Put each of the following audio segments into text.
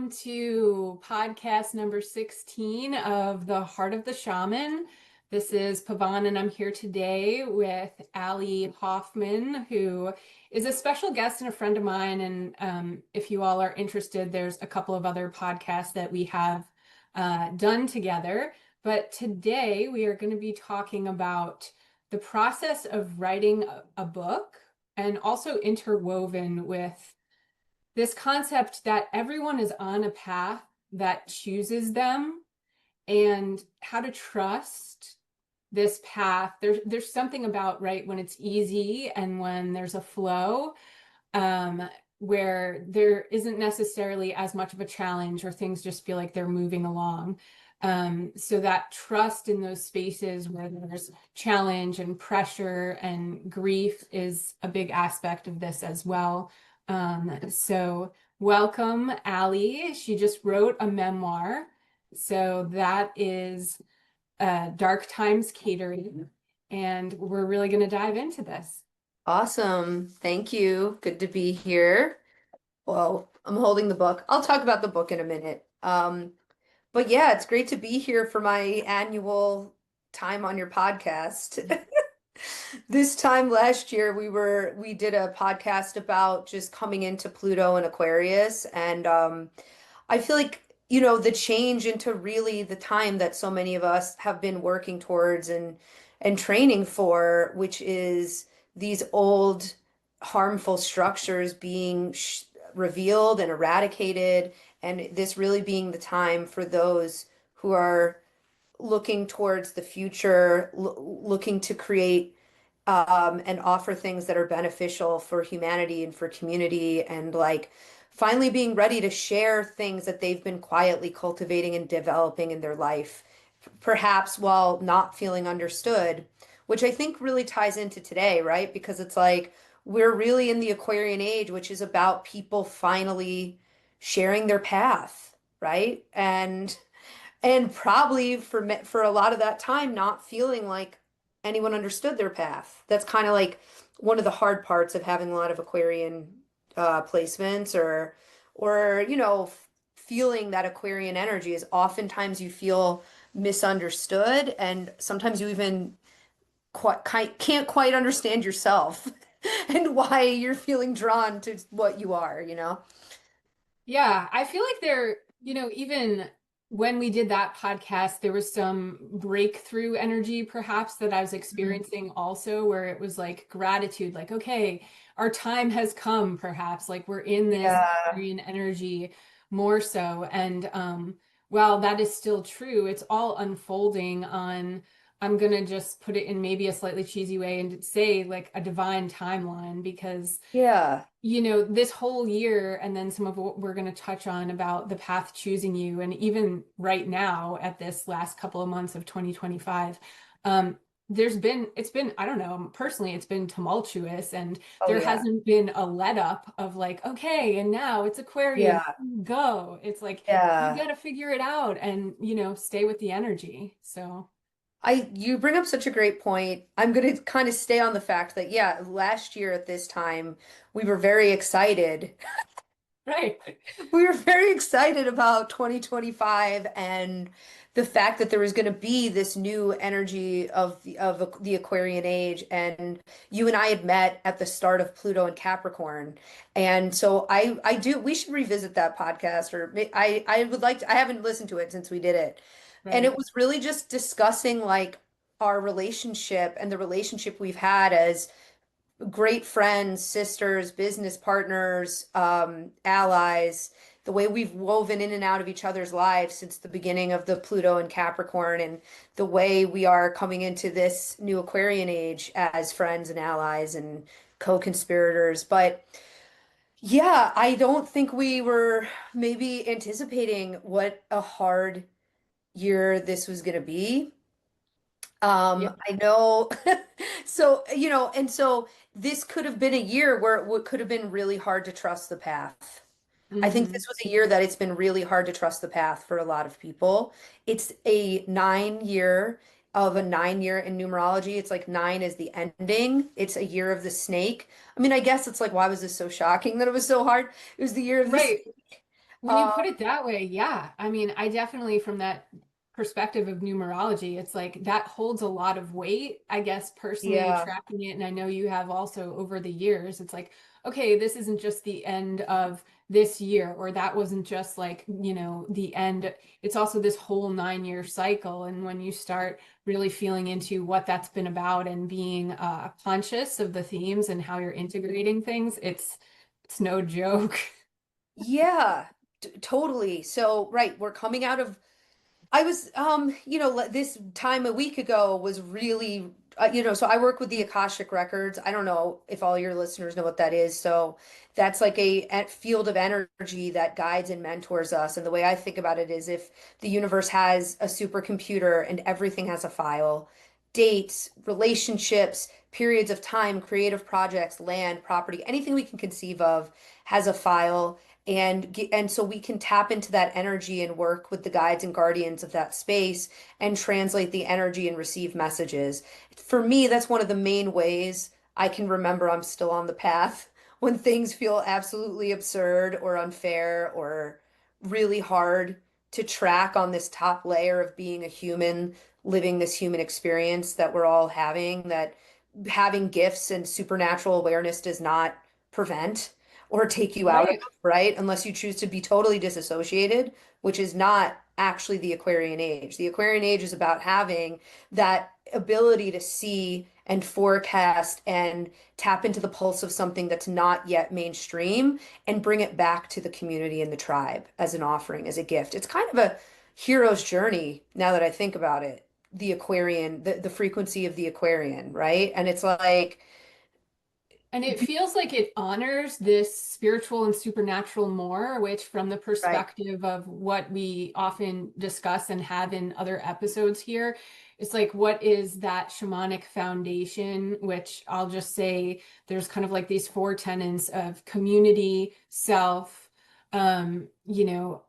welcome to podcast number 16 of The Heart of the Shaman. This is Pavan, and I'm here today with Alee Hoffman, who is a special guest and a friend of mine. And if you all are interested, there's a couple of other podcasts that we have done together. But today we are going to be talking about the process of writing a book, and also interwoven with this concept that everyone is on a path that chooses them, and how to trust this path. There's something about, right, when it's easy and when there's a flow, where there isn't necessarily as much of a challenge, or things just feel like they're moving along. So that trust in those spaces where there's challenge and pressure and grief is a big aspect of this as well. So welcome, Alee. She just wrote a memoir. So that is Dark Times Catering. And we're really going to dive into this. Awesome. Thank you. Good to be here. Well, I'm holding the book. I'll talk about the book in a minute. But yeah, it's great to be here for my annual time on your podcast. This time last year we did a podcast about just coming into Pluto and Aquarius, and I feel like, the change into really the time that so many of us have been working towards and training for, which is these old harmful structures being revealed and eradicated, and this really being the time for those who are looking towards the future, looking to create and offer things that are beneficial for humanity and for community, and like finally being ready to share things that they've been quietly cultivating and developing in their life, perhaps while not feeling understood, which I think really ties into today, right? Because it's like we're really in the Aquarian age, which is about people finally sharing their path, right? And probably for a lot of that time not feeling like anyone understood their path. That's kind of like one of the hard parts of having a lot of Aquarian placements, or feeling that Aquarian energy is oftentimes you feel misunderstood, and sometimes you even can't quite understand yourself and why you're feeling drawn to what you are. Yeah, I feel like even when we did that podcast, there was some breakthrough energy perhaps that I was Mhm. experiencing also, where it was like gratitude, like, okay, our time has come, perhaps, like we're in this Yeah. Aquarian energy more so. And while that is still true, it's all unfolding on, I'm gonna just put it in maybe a slightly cheesy way and say like a divine timeline, because Yeah. this whole year, and then some of what we're going to touch on about the path choosing you, and even right now at this last couple of months of 2025, um, it's been, I don't know, personally, it's been tumultuous, and Oh there yeah. hasn't been a let up of like, okay, and now it's Aquarian, Yeah. go. It's like, you Yeah. got to figure it out and, stay with the energy. So, You bring up such a great point. I'm going to kind of stay on the fact that, yeah, last year at this time, we were very excited. right. We were very excited about 2025 and the fact that there was going to be this new energy of the Aquarian age. And you and I had met at the start of Pluto and Capricorn. And so I do, we should revisit that podcast, or I would like to, I haven't listened to it since we did it. And it Right. was really just discussing like our relationship and the relationship we've had as great friends, sisters, business partners, allies, the way we've woven in and out of each other's lives since the beginning of the Pluto and Capricorn, and the way we are coming into this new Aquarian age as friends and allies and co-conspirators. But yeah, I don't think we were maybe anticipating what a hard year this was going to be. Yeah. I know. So, and so this could have been a year where could have been really hard to trust the path. I think Hmm. this was a year that it's been really hard to trust the path for a lot of people. It's a 9 year in numerology. It's like nine is the ending. It's a year of the snake. I mean, I guess it's like, why was this so shocking that it was so hard? It was the year of the Right. snake. When you put it that way, yeah. I mean, I definitely, from that perspective of numerology, it's like that holds a lot of weight. I guess personally Yeah. tracking it, and I know you have also over the years, it's like, okay, this isn't just the end of this year, or that wasn't just like, the end. It's also this whole 9-year cycle. And when you start really feeling into what that's been about and being conscious of the themes and how you're integrating things, it's no joke. Yeah, totally. So, right, we're coming out of I was, this time a week ago was really, so I work with the Akashic Records. I don't know if all your listeners know what that is. So that's like a field of energy that guides and mentors us. And the way I think about it is if the universe has a supercomputer and everything has a file, dates, relationships, periods of time, creative projects, land, property, anything we can conceive of has a file and so we can tap into that energy and work with the guides and guardians of that space and translate the energy and receive messages. For me, that's one of the main ways I can remember I'm still on the path when things feel absolutely absurd or unfair or really hard to track on this top layer of being a human, living this human experience that we're all having, that having gifts and supernatural awareness does not prevent or take you out of, Right. right? Unless you choose to be totally disassociated, which is not actually the Aquarian age. The Aquarian age is about having that ability to see and forecast and tap into the pulse of something that's not yet mainstream and bring it back to the community and the tribe as an offering, as a gift. It's kind of a hero's journey now that I think about it. The Aquarian, the frequency of the Aquarian, right? And it's like, And it feels like it honors this spiritual and supernatural more, which, from the right, perspective of what we often discuss and have in other episodes here, it's like, what is that shamanic foundation? Which I'll just say there's kind of like these four tenets of community, self,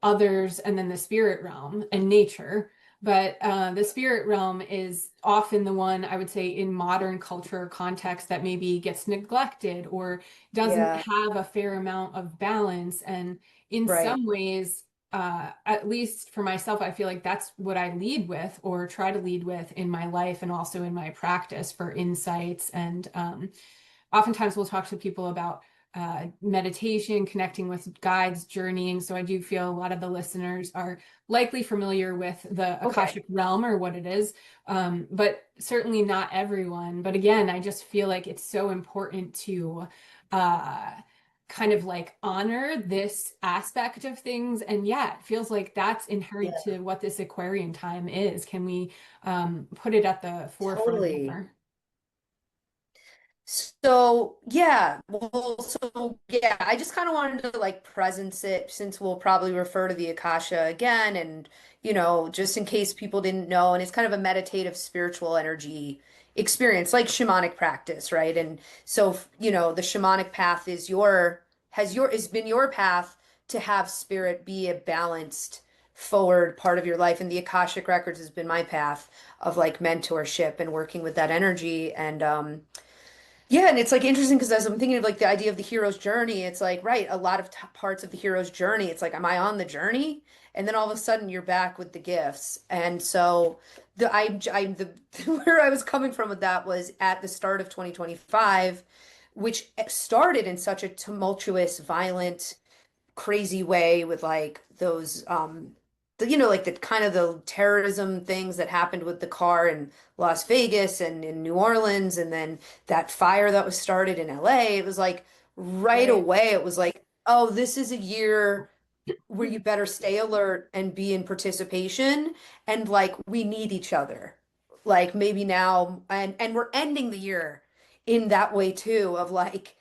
others, and then the spirit realm and nature. But the spirit realm is often the one I would say in modern culture context that maybe gets neglected or doesn't yeah, have a fair amount of balance. And in right. some ways, at least for myself, I feel like that's what I lead with or try to lead with in my life and also in my practice for insights. And oftentimes we'll talk to people about meditation, connecting with guides, journeying. So I do feel a lot of the listeners are likely familiar with the Okay. Akashic realm or what it is, but certainly not everyone. But again, I just feel like it's so important to uh, kind of like honor this aspect of things. And yeah, it feels like that's inherent Yeah, to what this Aquarian time is. Can we put it at the forefront totally. more? So yeah, I just kind of wanted to like presence it since we'll probably refer to the Akasha again, and just in case people didn't know, and it's kind of a meditative spiritual energy experience, like shamanic practice, right? And so, the shamanic path has been your path to have spirit be a balanced forward part of your life, and the Akashic Records has been my path of like mentorship and working with that energy and yeah, and it's like interesting because as I'm thinking of like the idea of the hero's journey, it's like, right, a lot of t parts of the hero's journey, it's like, am I on the journey? And then all of a sudden you're back with the gifts. And so the where I was coming from with that was at the start of 2025, which started in such a tumultuous, violent, crazy way with like those like the kind of the terrorism things that happened with the car in Las Vegas and in New Orleans and then that fire that was started in LA. It was like right Right. away it was like, oh, this is a year where you better stay alert and be in participation and like we need each other. Like maybe now and we're ending the year in that way too of like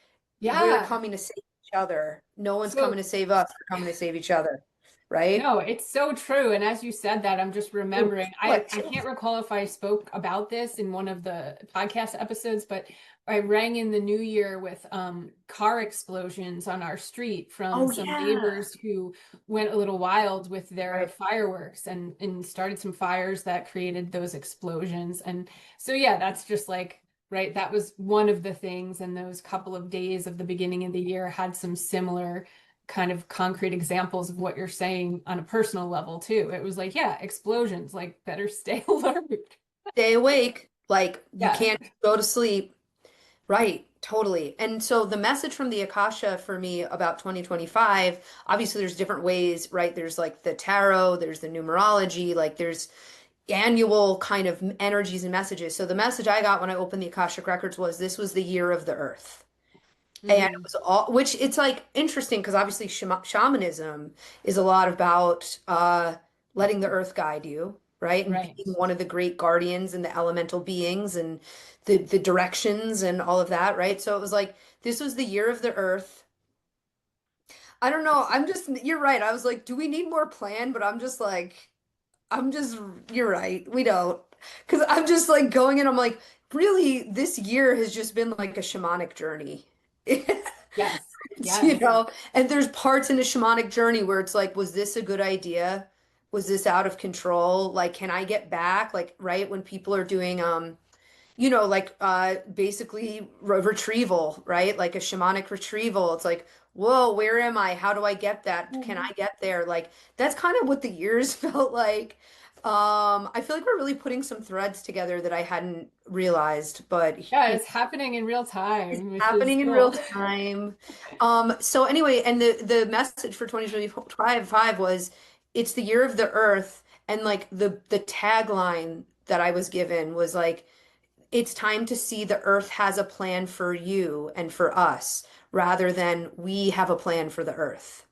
we're Yeah. coming to save each other. No one's coming So to save us. We're coming to save each other. Right? no, it's so true. And as you said that, I'm just Ooh, remembering, what I chills. can't recall if I spoke about this in one of the podcast episodes, but I rang in the new year with car explosions on our street from Oh some yeah. neighbors who went a little wild with their Right. fireworks and started some fires that created those explosions. And so yeah, that's just like right, that was one of the things, and those couple of days of the beginning of the year had some similar kind of concrete examples of what you're saying on a personal level too. It was like, yeah, explosions, like better stay alert. Stay awake. Like you Yeah. can't go to sleep. Right, totally. And so the message from the Akasha for me about 2025, obviously there's different ways, right? There's like the tarot, there's the numerology, like there's annual kind of energies and messages. So the message I got when I opened the Akashic Records was this was the year of the earth. And it Mm, was all, which it's like interesting because obviously shamanism is a lot about letting the earth guide you, right? And right. being one of the great guardians and the elemental beings and the directions and all of that, right? So it was like this was the year of the earth. I don't know. I'm just, you're right. I was like, do we need more plan? But I'm just like, I'm just, you're right. We don't. Because I'm just like going in, I'm like, really, this year has just been like a shamanic journey. Yes. You Yes. know, and there's parts in a shamanic journey where it's like, was this a good idea? Was this out of control? Like, can I get back? Like, right when people are doing, like basically retrieval, right? Like a shamanic retrieval. It's like, whoa, where am I? How do I get that? Can I get there? Like, that's kind of what the years felt like. I feel like we're really putting some threads together that I hadn't realized, but Yeah, it's happening in real time, which is happening in real cool. time. So anyway, and the message for 2025 was it's the year of the earth, and like the tagline that I was given was like it's time to see the earth has a plan for you and for us rather than we have a plan for the earth.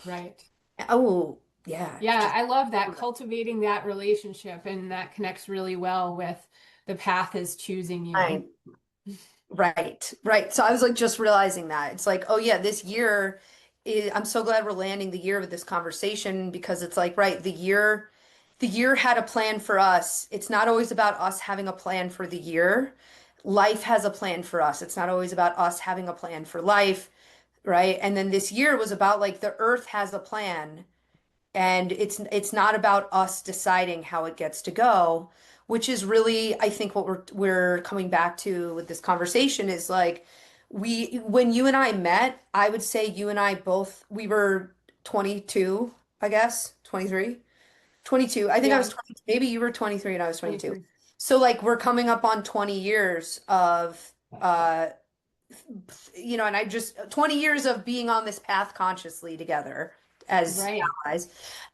Right. Oh, yeah. Yeah, I love that, cultivating that relationship, and that connects really well with the path is choosing you. Right. Right, right. So I was like just realizing that. It's like, oh yeah, this year I'm so glad we're landing the year with this conversation because it's like, right, the year had a plan for us. It's not always about us having a plan for the year. Life has a plan for us. It's not always about us having a plan for life, right? And then this year was about like the earth has a plan and it's not about us deciding how it gets to go, which is really I think what we're coming back to with this conversation is like we when you and I met, I would say you and I both we were 22, I guess, 23. 22. I think I was Yeah, 20, maybe you were 23 and I was 22. 23. So like we're coming up on 20 years of uh and I just 20 years of being on this path consciously together as Right. allies,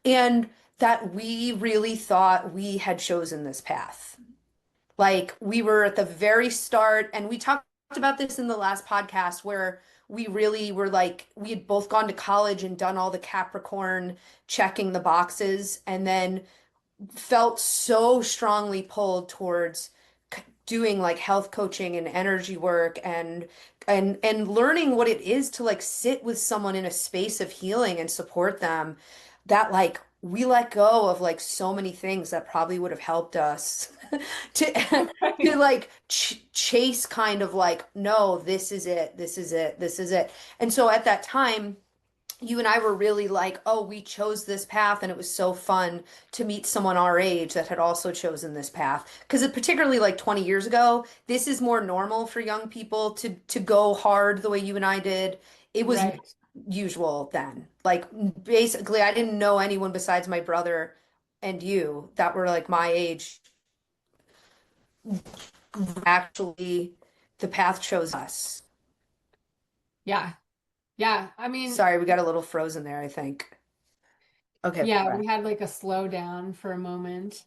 and that we really thought we had chosen this path. Like we were at the very start, and we talked about this in the last podcast where we really were like, we had both gone to college and done all the Capricorn checking the boxes, and then felt so strongly pulled towards doing like health coaching and energy work and learning what it is to like sit with someone in a space of healing and support them that like we let go of like so many things that probably would have helped us to to Right. like chase kind of like no, this is it, this is it, this is it. And so at that time you and I were really like, oh, we chose this path, and it was so fun to meet someone our age that had also chosen this path. Because particularly like 20 years ago, this is more normal for young people to go hard the way you and I did. It was not Right. usual then. Like basically, I didn't know anyone besides my brother and you that were like my age. Actually, the path chose us. Yeah. Yeah. I mean, Sorry, we got a little frozen there, I think. Okay, yeah, we're we back. had like a slowdown for a moment.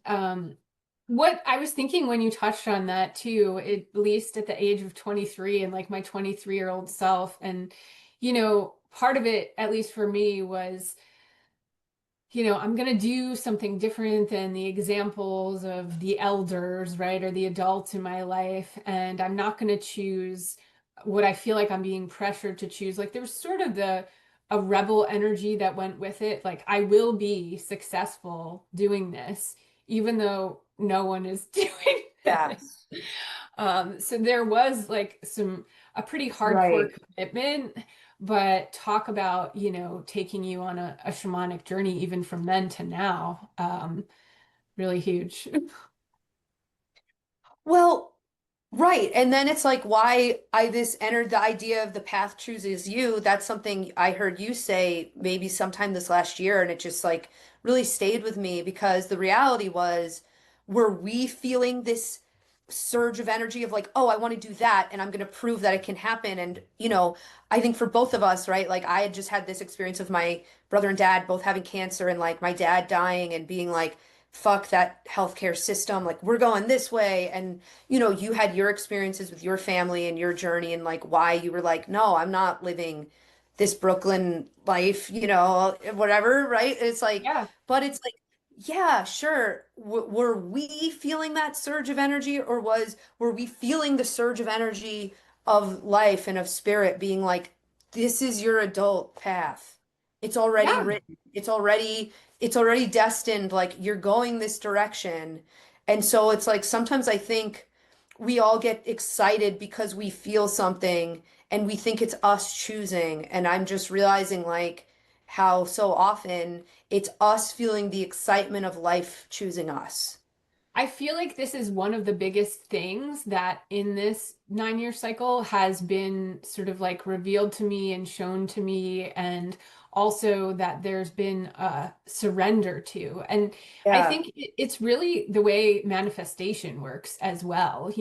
What I was thinking when you touched on that too, at least at the age of 23 and like my 23-year-old self, and part of it, at least for me, was I'm going to do something different than the examples of the elders, right, or the adults in my life. And I'm not going to choose what I feel like I'm being pressured to choose. Like there's sort of a rebel energy that went with it. Like I will be successful doing this, even though no one is doing Yeah, this. So there was like a pretty hardcore right. commitment, but talk about, taking you on a shamanic journey even from then to now. Really huge. Well, Right. And then it's like why I this entered the idea of the path chooses you. That's something I heard you say maybe sometime this last year, and it just like really stayed with me because the reality was, were we feeling this surge of energy of like, oh, I want to do that and I'm going to prove that it can happen. And, I think for both of us, right? Like I had just had this experience of my brother and dad both having cancer and like my dad dying and being like, fuck that healthcare system. Like we're going this way. And you had your experiences with your family and your journey and like why you were like, no, I'm not living this Brooklyn life, whatever, right? It's like, Yeah. but it's like, yeah, sure. Were we feeling that surge of energy, or were we feeling the surge of energy of life and of spirit being like, this is your adult path. It's already Yeah. written. It's already destined, like you're going this direction. And so it's like sometimes I think we all get excited because we feel something and we think it's us choosing. And I'm just realizing like how so often it's us feeling the excitement of life choosing us. I feel like this is one of the biggest things that in this 9 year cycle has been sort of like revealed to me and shown to me, and also that there's been a surrender to. And I Yeah. think it's really the way manifestation works as well.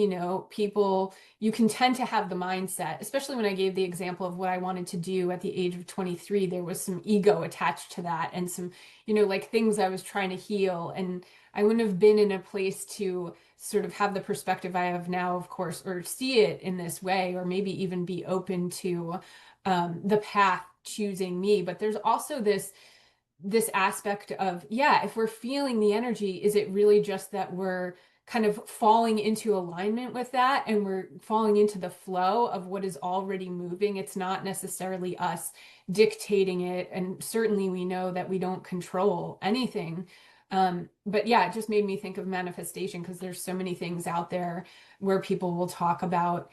People, you can tend to have the mindset, especially when I gave the example of what I wanted to do at the age of 23, there was some ego attached to that and some, like things I was trying to heal. And I wouldn't have been in a place to sort of have the perspective I have now, of course, or see it in this way, or maybe even be open to the path choosing me. But there's also this aspect of, yeah, if we're feeling the energy, is it really just that we're kind of falling into alignment with that and we're falling into the flow of what is already moving? It's not necessarily us dictating it. And certainly we know that we don't control anything. But yeah, it just made me think of manifestation because there's so many things out there where people will talk about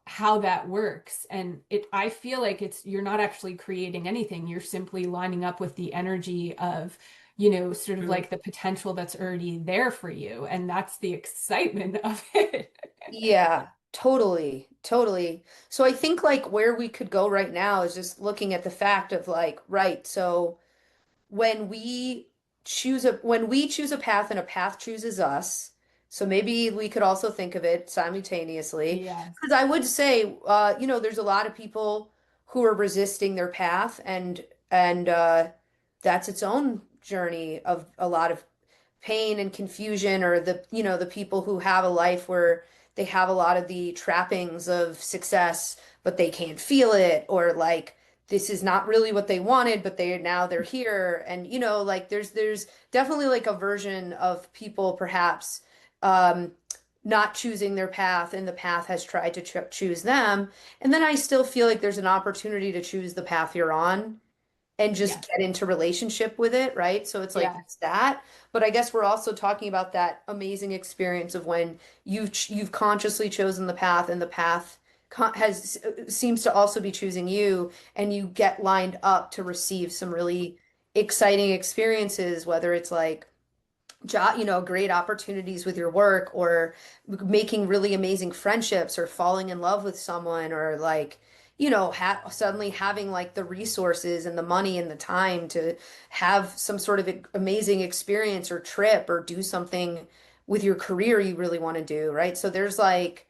how that works. And I feel like you're not actually creating anything. You're simply lining up with the energy of, sort of Mm. like the potential that's already there for you. And that's the excitement of it. Yeah, totally, totally. So I think like where we could go right now is just looking at the fact of like, right, so when we choose a path and a path chooses us, so maybe we could also think of it simultaneously. Yes. Because I would say, there's a lot of people who are resisting their path, and that's its own journey of a lot of pain and confusion, or the people who have a life where they have a lot of the trappings of success, but they can't feel it, or like this is not really what they wanted, but they're here. And like there's definitely like a version of people perhaps um not choosing their path, and the path has tried to choose them. And then I still feel like there's an opportunity to choose the path you're on and just Yes. get into relationship with it, right? So it's like Yes. it's that, but I guess we're also talking about that amazing experience of when you've consciously chosen the path, and the path has seems to also be choosing you, and you get lined up to receive some really exciting experiences, whether it's like job, great opportunities with your work, or making really amazing friendships, or falling in love with someone, or like, suddenly having like the resources and the money and the time to have some sort of amazing experience or trip, or do something with your career you really want to do, right? So there's like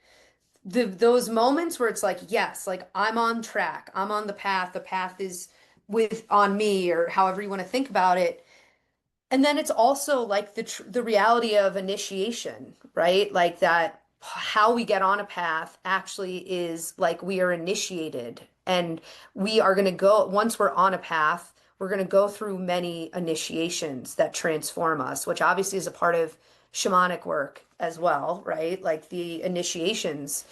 those moments where it's like, yes, like I'm on track, I'm on the path is with on me, or however you want to think about it. And then it's also like the reality of initiation, right? Like that how we get on a path actually is like we are initiated, and we are going to go once we're on a path, we're going to go through many initiations that transform us, which obviously is a part of shamanic work as well, right? Like the initiations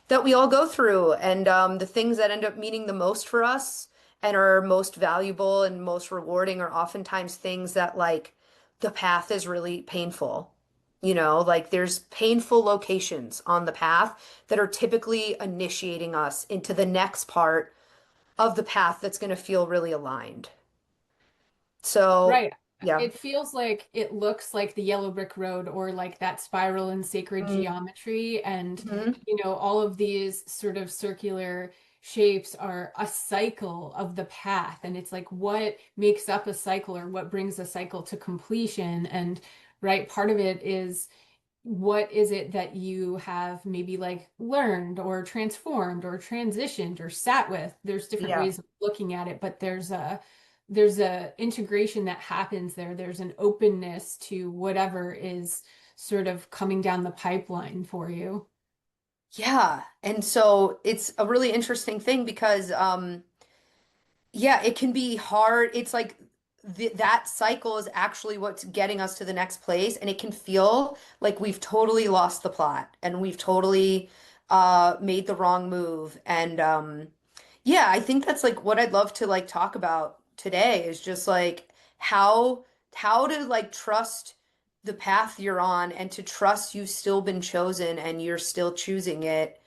that we all go through, and the things that end up meaning the most for us and are most valuable and most rewarding are oftentimes things that like the path is really painful. Like there's painful locations on the path that are typically initiating us into the next part of the path that's going to feel really aligned. So, Right. Yeah. It feels like it looks like the yellow brick road or like that spiral in sacred geometry. And, Mm-hmm. all of these sort of circular shapes are a cycle of the path. And it's like what makes up a cycle or what brings a cycle to completion. And right, part of it is what is it that you have maybe like learned or transformed or transitioned or sat with. There's different Yeah. ways of looking at it, but there's a integration that happens there. There's an openness to whatever is sort of coming down the pipeline for you. Yeah. And so it's a really interesting thing because yeah, it can be hard. It's like that cycle is actually what's getting us to the next place, and it can feel like we've totally lost the plot and we've totally made the wrong move. And yeah, I think that's like what I'd love to like talk about today is just like how how to like trust the path you're on and to trust you've still been chosen and you're still choosing it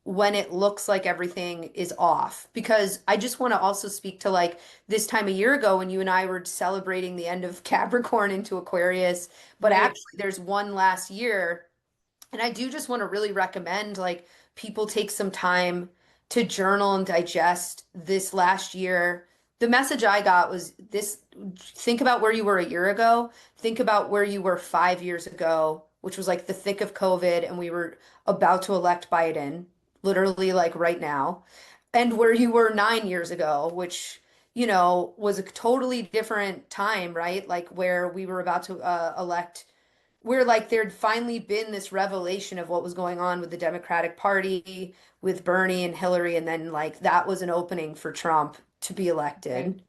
when it looks like everything is off. Because I just want to also speak to like this time a year ago when you and I were celebrating the end of Capricorn into Aquarius, but Right. actually there's one last year and I do just want to really recommend like people take some time to journal and digest this last year. The message I got was this: think about where you were a year ago, think about where you were 5 years ago, which was like the thick of COVID, and we were about to elect Biden, literally like right now, and where you were 9 years ago, which was a totally different time, right? Like where we were about to elect where like there'd finally been this revelation of what was going on with the Democratic Party, with Bernie and Hillary, and then like that was an opening for Trump to be Right. elected.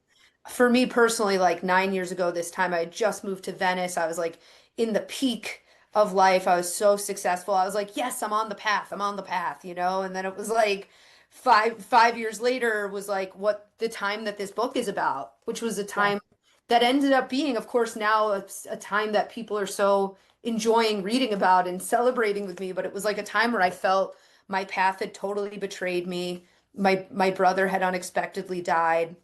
For me personally, like 9 years ago this time, I had just moved to Venice. I was like in the peak of life. I was so successful. I was like, yes, I'm on the path. I'm on the path, And then it was like five years later was like what the time that this book is about, which was a Yeah. time that ended up being, of course, now a time that people are so enjoying reading about and celebrating with me. But it was like a time where I felt my path had totally betrayed me. My brother had unexpectedly died.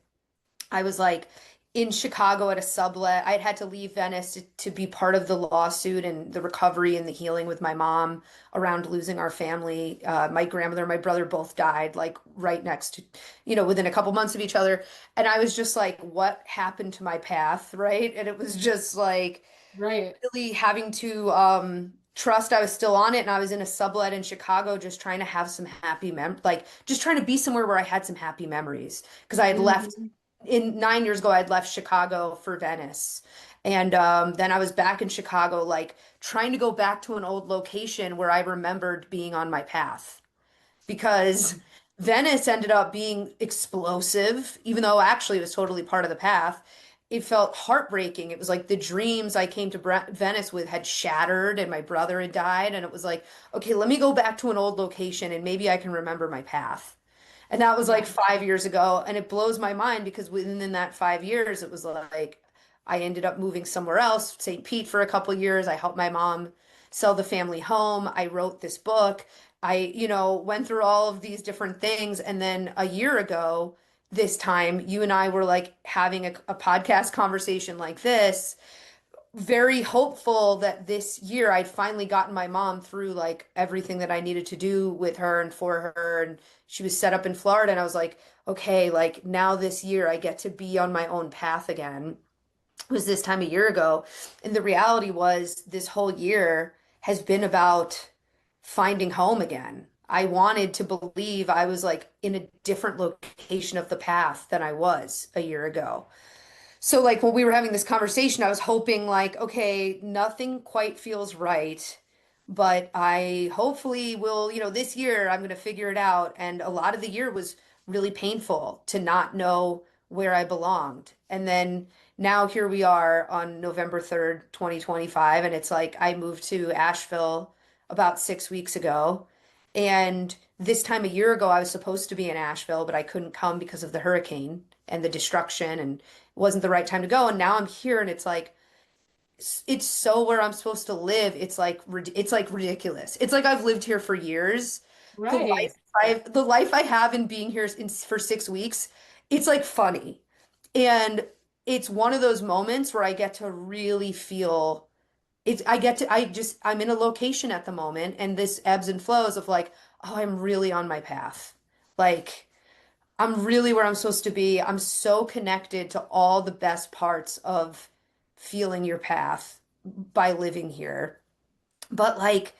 I was like in Chicago at a sublet. I'd had to leave Venice to be part of the lawsuit and the recovery and the healing with my mom around losing our family. My grandmother and my brother both died like right next to, within a couple months of each other. And I was just like, what happened to my path, right? And it was just like Right. really having to trust I was still on it, and I was in a sublet in Chicago just trying to have some happy like just trying to be somewhere where I had some happy memories because I had left Mhm. in 9 years ago I'd left Chicago for Venice. And then I was back in Chicago, like trying to go back to an old location where I remembered being on my path because Venice ended up being explosive, even though actually it was totally part of the path. It felt heartbreaking. It was like the dreams I came to Venice with had shattered and my brother had died. And it was like, okay, let me go back to an old location and maybe I can remember my path. And that was like Yeah. 5 years ago. And it blows my mind because within that 5 years, it was like I ended up moving somewhere else, St. Pete for a couple years. I helped my mom sell the family home. I wrote this book. Went through all of these different things. And then a year ago, this time, you and I were like having a podcast conversation like this, very hopeful that this year I'd finally gotten my mom through like everything that I needed to do with her and for her. And she was set up in Florida. And I was like, okay, like now this year I get to be on my own path again. It was this time a year ago. And the reality was this whole year has been about finding home again. I wanted to believe I was like in a different location of the path than I was a year ago. So like when we were having this conversation, I was hoping like, okay, nothing quite feels right, but I hopefully will, this year I'm going to figure it out. And a lot of the year was really painful to not know where I belonged. And then now here we are on November 3rd, 2025, and it's like I moved to Asheville about 6 weeks ago. And this time a year ago, I was supposed to be in Asheville, but I couldn't come because of the hurricane and the destruction and wasn't the right time to go. And now I'm here and it's like it's so where I'm supposed to live. It's like ridiculous. It's like I've lived here for years. The life Right. the life I have in being here for 6 weeks, it's like funny. And it's one of those moments where I get to really feel I'm in a location at the moment and this ebbs and flows of like, oh, I'm really on my path. Like, I'm really where I'm supposed to be. I'm so connected to all the best parts of feeling your path by living here. But like,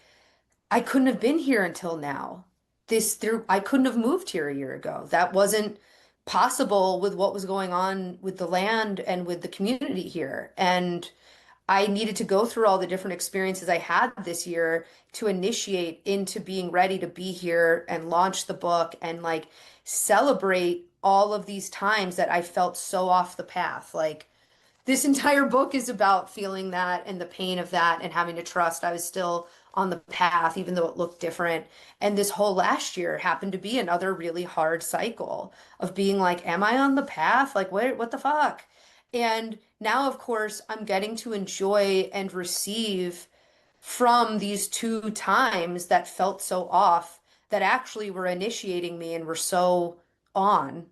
I couldn't have been here until now. I couldn't have moved here a year ago. That wasn't possible with what was going on with the land and with the community here. And I needed to go through all the different experiences I had this year to initiate into being ready to be here and launch the book and like celebrate all of these times that I felt so off the path. Like this entire book is about feeling that and the pain of that and having to trust I was still on the path, even though it looked different. And this whole last year happened to be another really hard cycle of being like, am I on the path? Like, what the fuck? And now, of course, I'm getting to enjoy and receive from these two times that felt so off that actually were initiating me and were so on.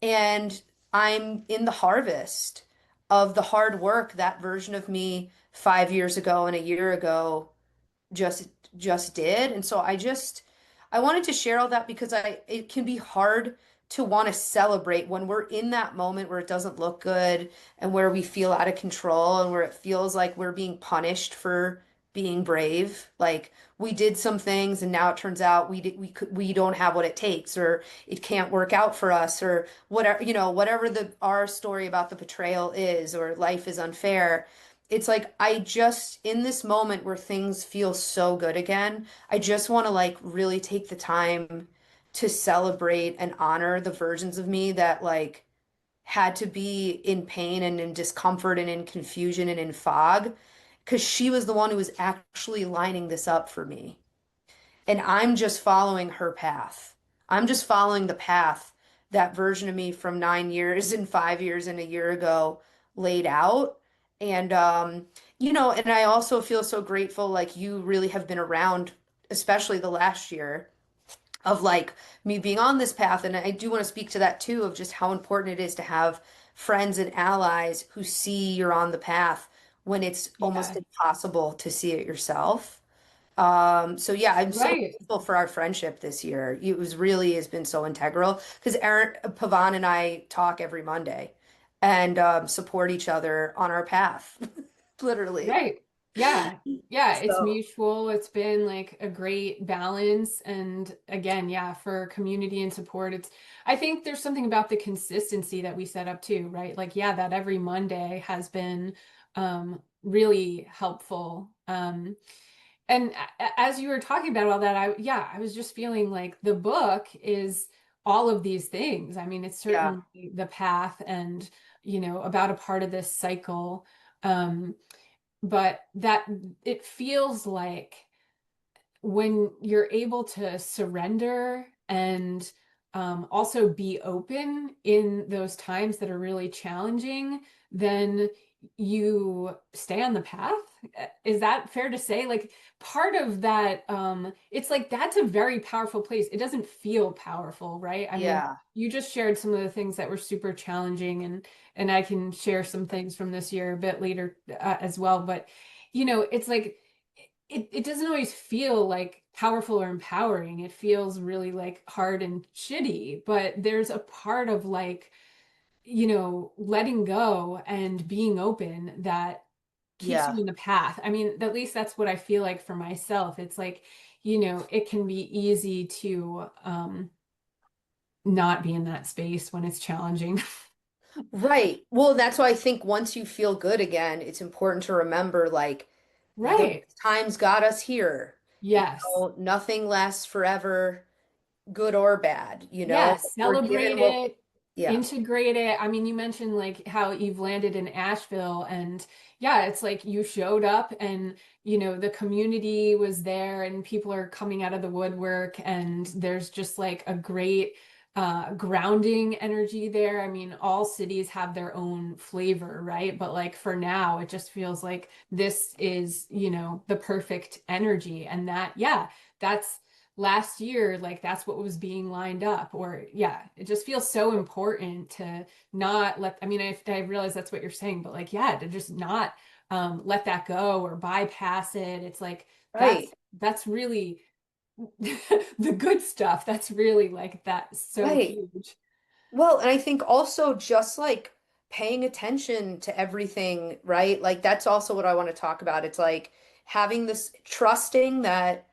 And I'm in the harvest of the hard work that version of me 5 years ago and a year ago just just did. And so I wanted to share all that because I it can be hard to want to celebrate when we're in that moment where it doesn't look good and where we feel out of control and where it feels like we're being punished for being brave. Like we did some things and now it turns out we don't have what it takes or it can't work out for us or whatever, whatever the our story about the betrayal is or life is unfair. It's like I just in this moment where things feel so good again, I just want to like really take the time to celebrate and honor the versions of me that like had to be in pain and in discomfort and in confusion and in fog because she was the one who was actually lining this up for me. And I'm just following her path. I'm just following the path that version of me from 9 years and 5 years and a year ago laid out. And, and I also feel so grateful, like you really have been around, especially the last year, of like me being on this path. And I do want to speak to that too, of just how important it is to have friends and allies who see you're on the path when it's almost Yeah. impossible to see it yourself. So yeah, I'm so Right. grateful for our friendship this year. It was really has been so integral because Aaron, Pavan and I talk every Monday and support each other on our path, literally. Right. Yeah. Yeah, it's So mutual. It's been like a great balance. And again, yeah, for community and support, I think there's something about the consistency that we set up too, right? Like, yeah, that every Monday has been really helpful. And as you were talking about all that, yeah, I was just feeling like the book is all of these things. I mean, it's yeah, certainly the path and, about a part of this cycle. Um, but that it feels like when you're able to surrender and also be open in those times that are really challenging, then you stay on the path. Is that fair to say? Like part of that, it's like that's a very powerful place. It doesn't feel powerful, right? I mean, yeah, you just shared some of the things that were super challenging, and I can share some things from this year a bit later as well. But it's like it doesn't always feel like powerful or empowering. It feels really like hard and shitty, but there's a part of like, letting go and being open that keeps yeah. you in the path. I mean, at least that's what I feel like for myself. It's like, it can be easy to not be in that space when it's challenging. Right. Well, that's why I think once you feel good again, it's important to remember like the Right. times got us here. Yes. Nothing lasts forever, good or bad, Yeah, We're given celebrate what, it, yeah, integrate it. I mean, you mentioned like how you've landed in Asheville, and yeah, it's like you showed up and the community was there and people are coming out of the woodwork, and there's just like a great grounding energy there. I mean, all cities have their own flavor, right? But like for now, it just feels like this is, the perfect energy, and that, yeah, that's last year, like that's what was being lined up. Or yeah, it just feels so important to not let, I mean, I realize that's what you're saying, but like, yeah, to just not let that go or bypass it. It's like Right, that's really the good stuff. That's really like that's so right. huge. Well, and I think also just like paying attention to everything, right? Like that's also what I want to talk about. It's like having this trusting that,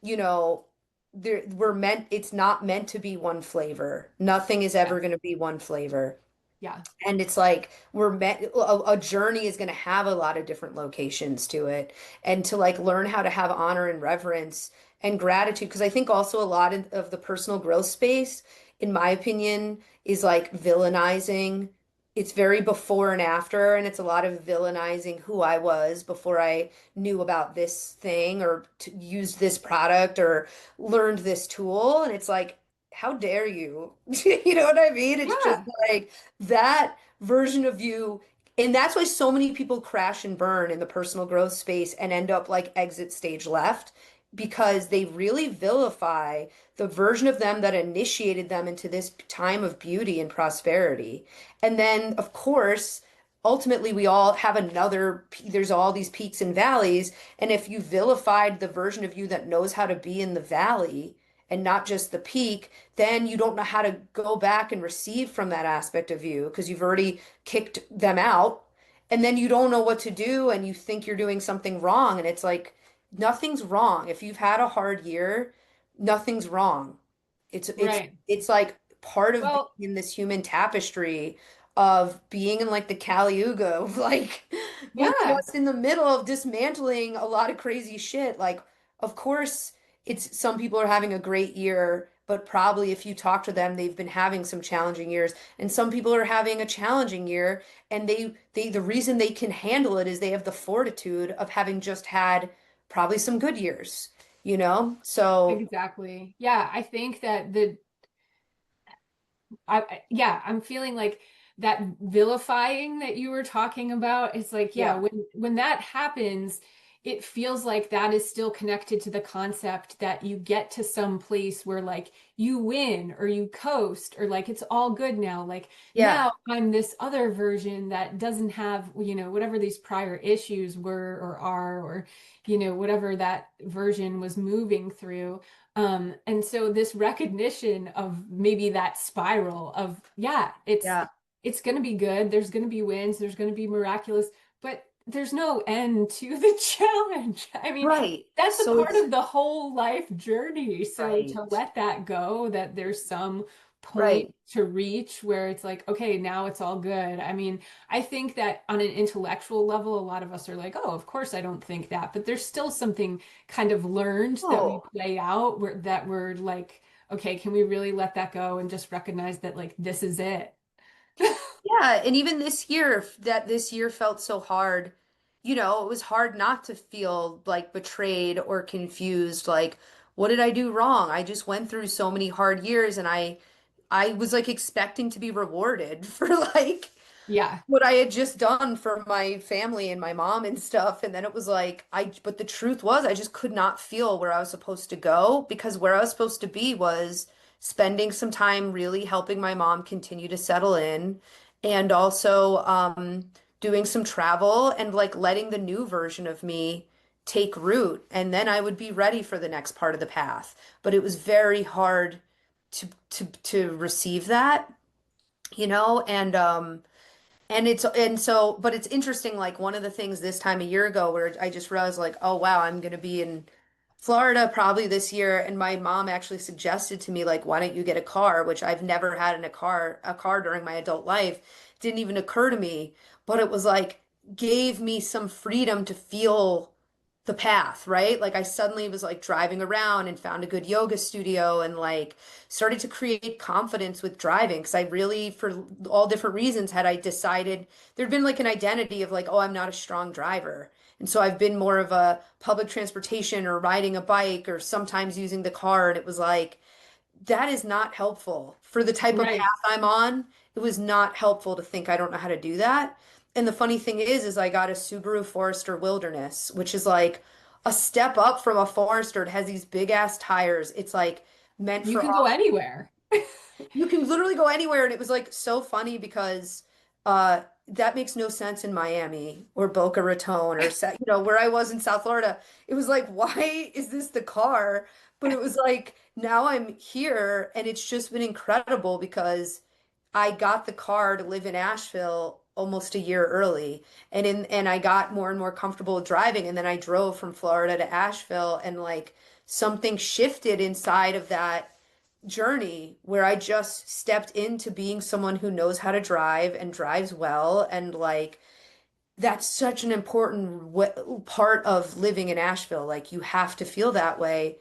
you know, it's not meant to be one flavor. Nothing is ever Yes. going to be one flavor. Yeah. And it's like a journey is going to have a lot of different locations to it. And to like learn how to have honor and reverence and gratitude. Because I think also a lot of the personal growth space, in my opinion, is like villainizing. It's very before and after, and it's a lot of villainizing who I was before I knew about this thing or used this product or learned this tool. And it's like, how dare you? You know what I mean? It's just Yeah. like that version of you. And that's why so many people crash and burn in the personal growth space and end up like exit stage left because they really vilify the version of them that initiated them into this time of beauty and prosperity. And then, of course, ultimately, we all have there's all these peaks and valleys. And if you vilified the version of you that knows how to be in the valley and not just the peak, then you don't know how to go back and receive from that aspect of you because you've already kicked them out. And then you don't know what to do and you think you're doing something wrong. And it's like, nothing's wrong. If you've had a hard year, nothing's wrong. Right. It's like part of being Well, in this human tapestry of being in like the Kali Yuga of like we're yeah. just in the middle of dismantling a lot of crazy shit. Like, of course, it's some people are having a great year, but probably if you talk to them, they've been having some challenging years. And some people are having a challenging year, and the reason they can handle it is they have the fortitude of having just had probably some good years, you know? So, Exactly. Yeah, I think that yeah, I'm feeling like that vilifying that you were talking about. It's like, yeah, yeah, when that happens, it feels like that is still connected to the concept that you get to some place where like you win or you coast or like it's all good now. Like yeah, now I'm this other version that doesn't have, whatever these prior issues were or are, or, whatever that version was moving through. And so this recognition of maybe that spiral of, yeah, yeah, it's going to be good. There's going to be wins. There's going to be miraculous, but there's no end to the challenge. I mean, right. that's a So part it's of the whole life journey. So to right, let that go, that there's some point right. to reach where it's like, okay, now it's all good. I mean, I think that on an intellectual level, a lot of us are like, oh, of course I don't think that, but there's still something kind of learned that we Oh, play out that we're like, okay, can we really let that go and just recognize that like this is it? yeah. And even this year felt so hard, it was hard not to feel like betrayed or confused. Like, what did I do wrong? I just went through so many hard years and I was like expecting to be rewarded for like Yeah, what I had just done for my family and my mom and stuff. And then it was like, but the truth was, I just could not feel where I was supposed to go because where I was supposed to be was spending some time really helping my mom continue to settle in and also doing some travel and like letting the new version of me take root. And then I would be ready for the next part of the path. But it was very hard to receive that, but it's interesting, like one of the things this time a year ago where I just realized like, oh wow, I'm gonna be in Florida probably this year. And my mom actually suggested to me, like, why don't you get a car? Which I've never had in a car during my adult life. Didn't even occur to me. But it was like gave me some freedom to feel the path, right? Like I suddenly was like driving around and found a good yoga studio and like started to create confidence with driving because I really, for all different reasons, had I decided there'd been like an identity of like, oh, I'm not a strong driver. And so I've been more of a public transportation or riding a bike or sometimes using the car. And it was like, that is not helpful for the type of path right. I'm on. It was not helpful to think I don't know how to do that. And the funny thing is I got a Subaru Forester Wilderness, which is like a step up from a Forester. It has these big ass tires. It's like meant You for can go off. anywhere. You can literally go anywhere, and it was like so funny because that makes no sense in Miami or Boca Raton or where I was in South Florida. It was like, why is this the car? But it was like now I'm here, and it's just been incredible because I got the car to live in Asheville almost a year early, and I got more and more comfortable with driving, and then I drove from Florida to Asheville, and like something shifted inside of that journey where I just stepped into being someone who knows how to drive and drives well. And like, that's such an important part of living in Asheville. Like, you have to feel that way.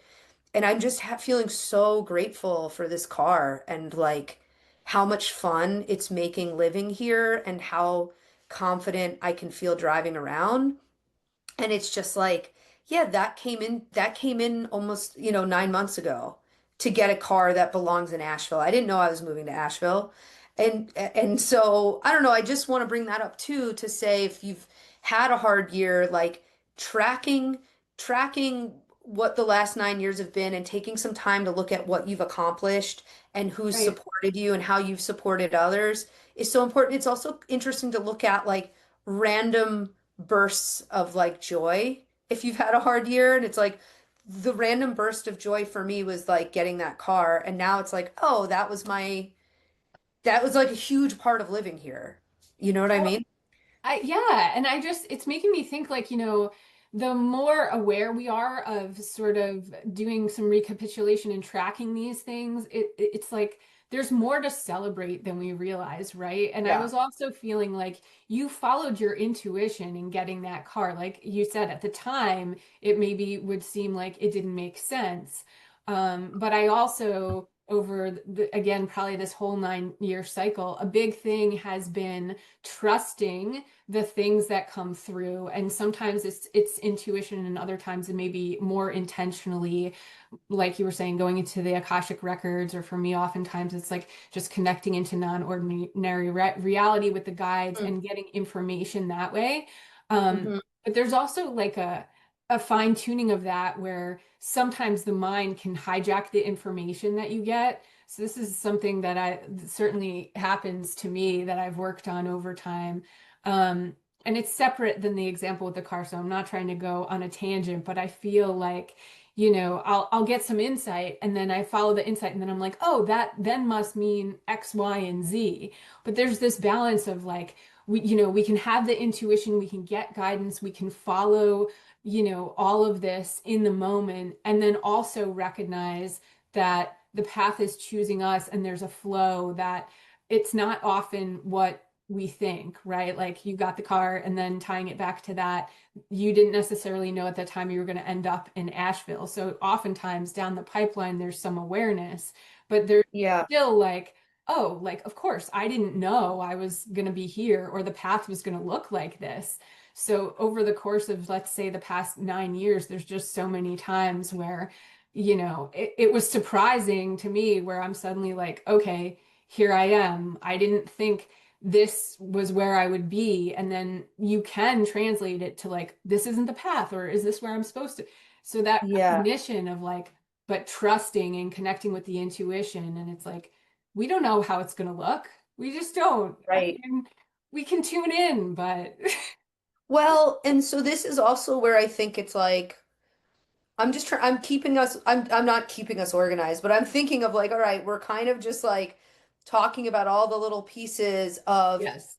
And I'm just feeling so grateful for this car and like how much fun it's making living here and how confident I can feel driving around. And it's just like, yeah, that came in almost, 9 months ago to get a car that belongs in Asheville. I didn't know I was moving to Asheville. And so I don't know, I just want to bring that up too to say if you've had a hard year, like tracking what the last 9 years have been and taking some time to look at what you've accomplished and who's Right. supported you and how you've supported others is so important. It's also interesting to look at like random bursts of like joy if you've had a hard year. And it's like the random burst of joy for me was like getting that car. And now it's like, oh, that was like a huge part of living here. You know what I mean? Yeah, and it's making me think like, the more aware we are of sort of doing some recapitulation and tracking these things, it's like there's more to celebrate than we realize, right? And I Yeah. was also feeling like you followed your intuition in getting that car. Like you said at the time, it maybe would seem like it didn't make sense. But I also over again, probably this whole 9 year cycle, a big thing has been trusting the things that come through. And sometimes it's intuition, and other times it may be more intentionally, like you were saying, going into the Akashic records, or for me, oftentimes it's like just connecting into non-ordinary reality with the guides and getting information that way. Mm-hmm. But there's also like a fine tuning of that where sometimes the mind can hijack the information that you get. So this is something that I certainly happens to me that I've worked on over time. And it's separate than the example with the car, so I'm not trying to go on a tangent, but I feel like, I'll get some insight and then I follow the insight and then I'm like, oh, that then must mean X, Y, and Z. But there's this balance of like, we can have the intuition, we can get guidance, we can follow, all of this in the moment, and then also recognize that the path is choosing us and there's a flow that it's not often what we think, right? Like you got the car and then tying it back to that, you didn't necessarily know at the time you were going to end up in Asheville. So oftentimes down the pipeline, there's some awareness, but there's Yeah. still like, oh, like, of course, I didn't know I was going to be here or the path was going to look like this. So over the course of, let's say, the past 9 years, there's just so many times where, it was surprising to me where I'm suddenly like, okay, here I am. I didn't think this was where I would be. And then you can translate it to like, this isn't the path, or is this where I'm supposed to? So that Yeah. recognition of like, but trusting and connecting with the intuition. And it's like, we don't know how it's going to look. We just don't. I Right. mean, we can tune in, but Well, and so this is also where I think it's like I'm not keeping us organized, but I'm thinking of like, all right, we're kind of just like talking about all the little pieces of yes,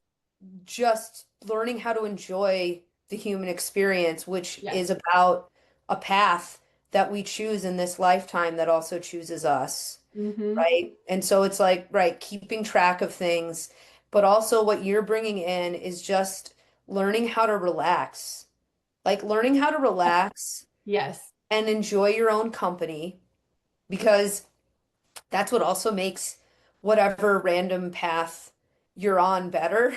just learning how to enjoy the human experience, which is yes. about a path that we choose in this lifetime that also chooses us, Hmm. right? And so it's like, right, keeping track of things, but also what you're bringing in is just learning how to relax, like learning how to relax Yes, and enjoy your own company because that's what also makes whatever random path you're on better.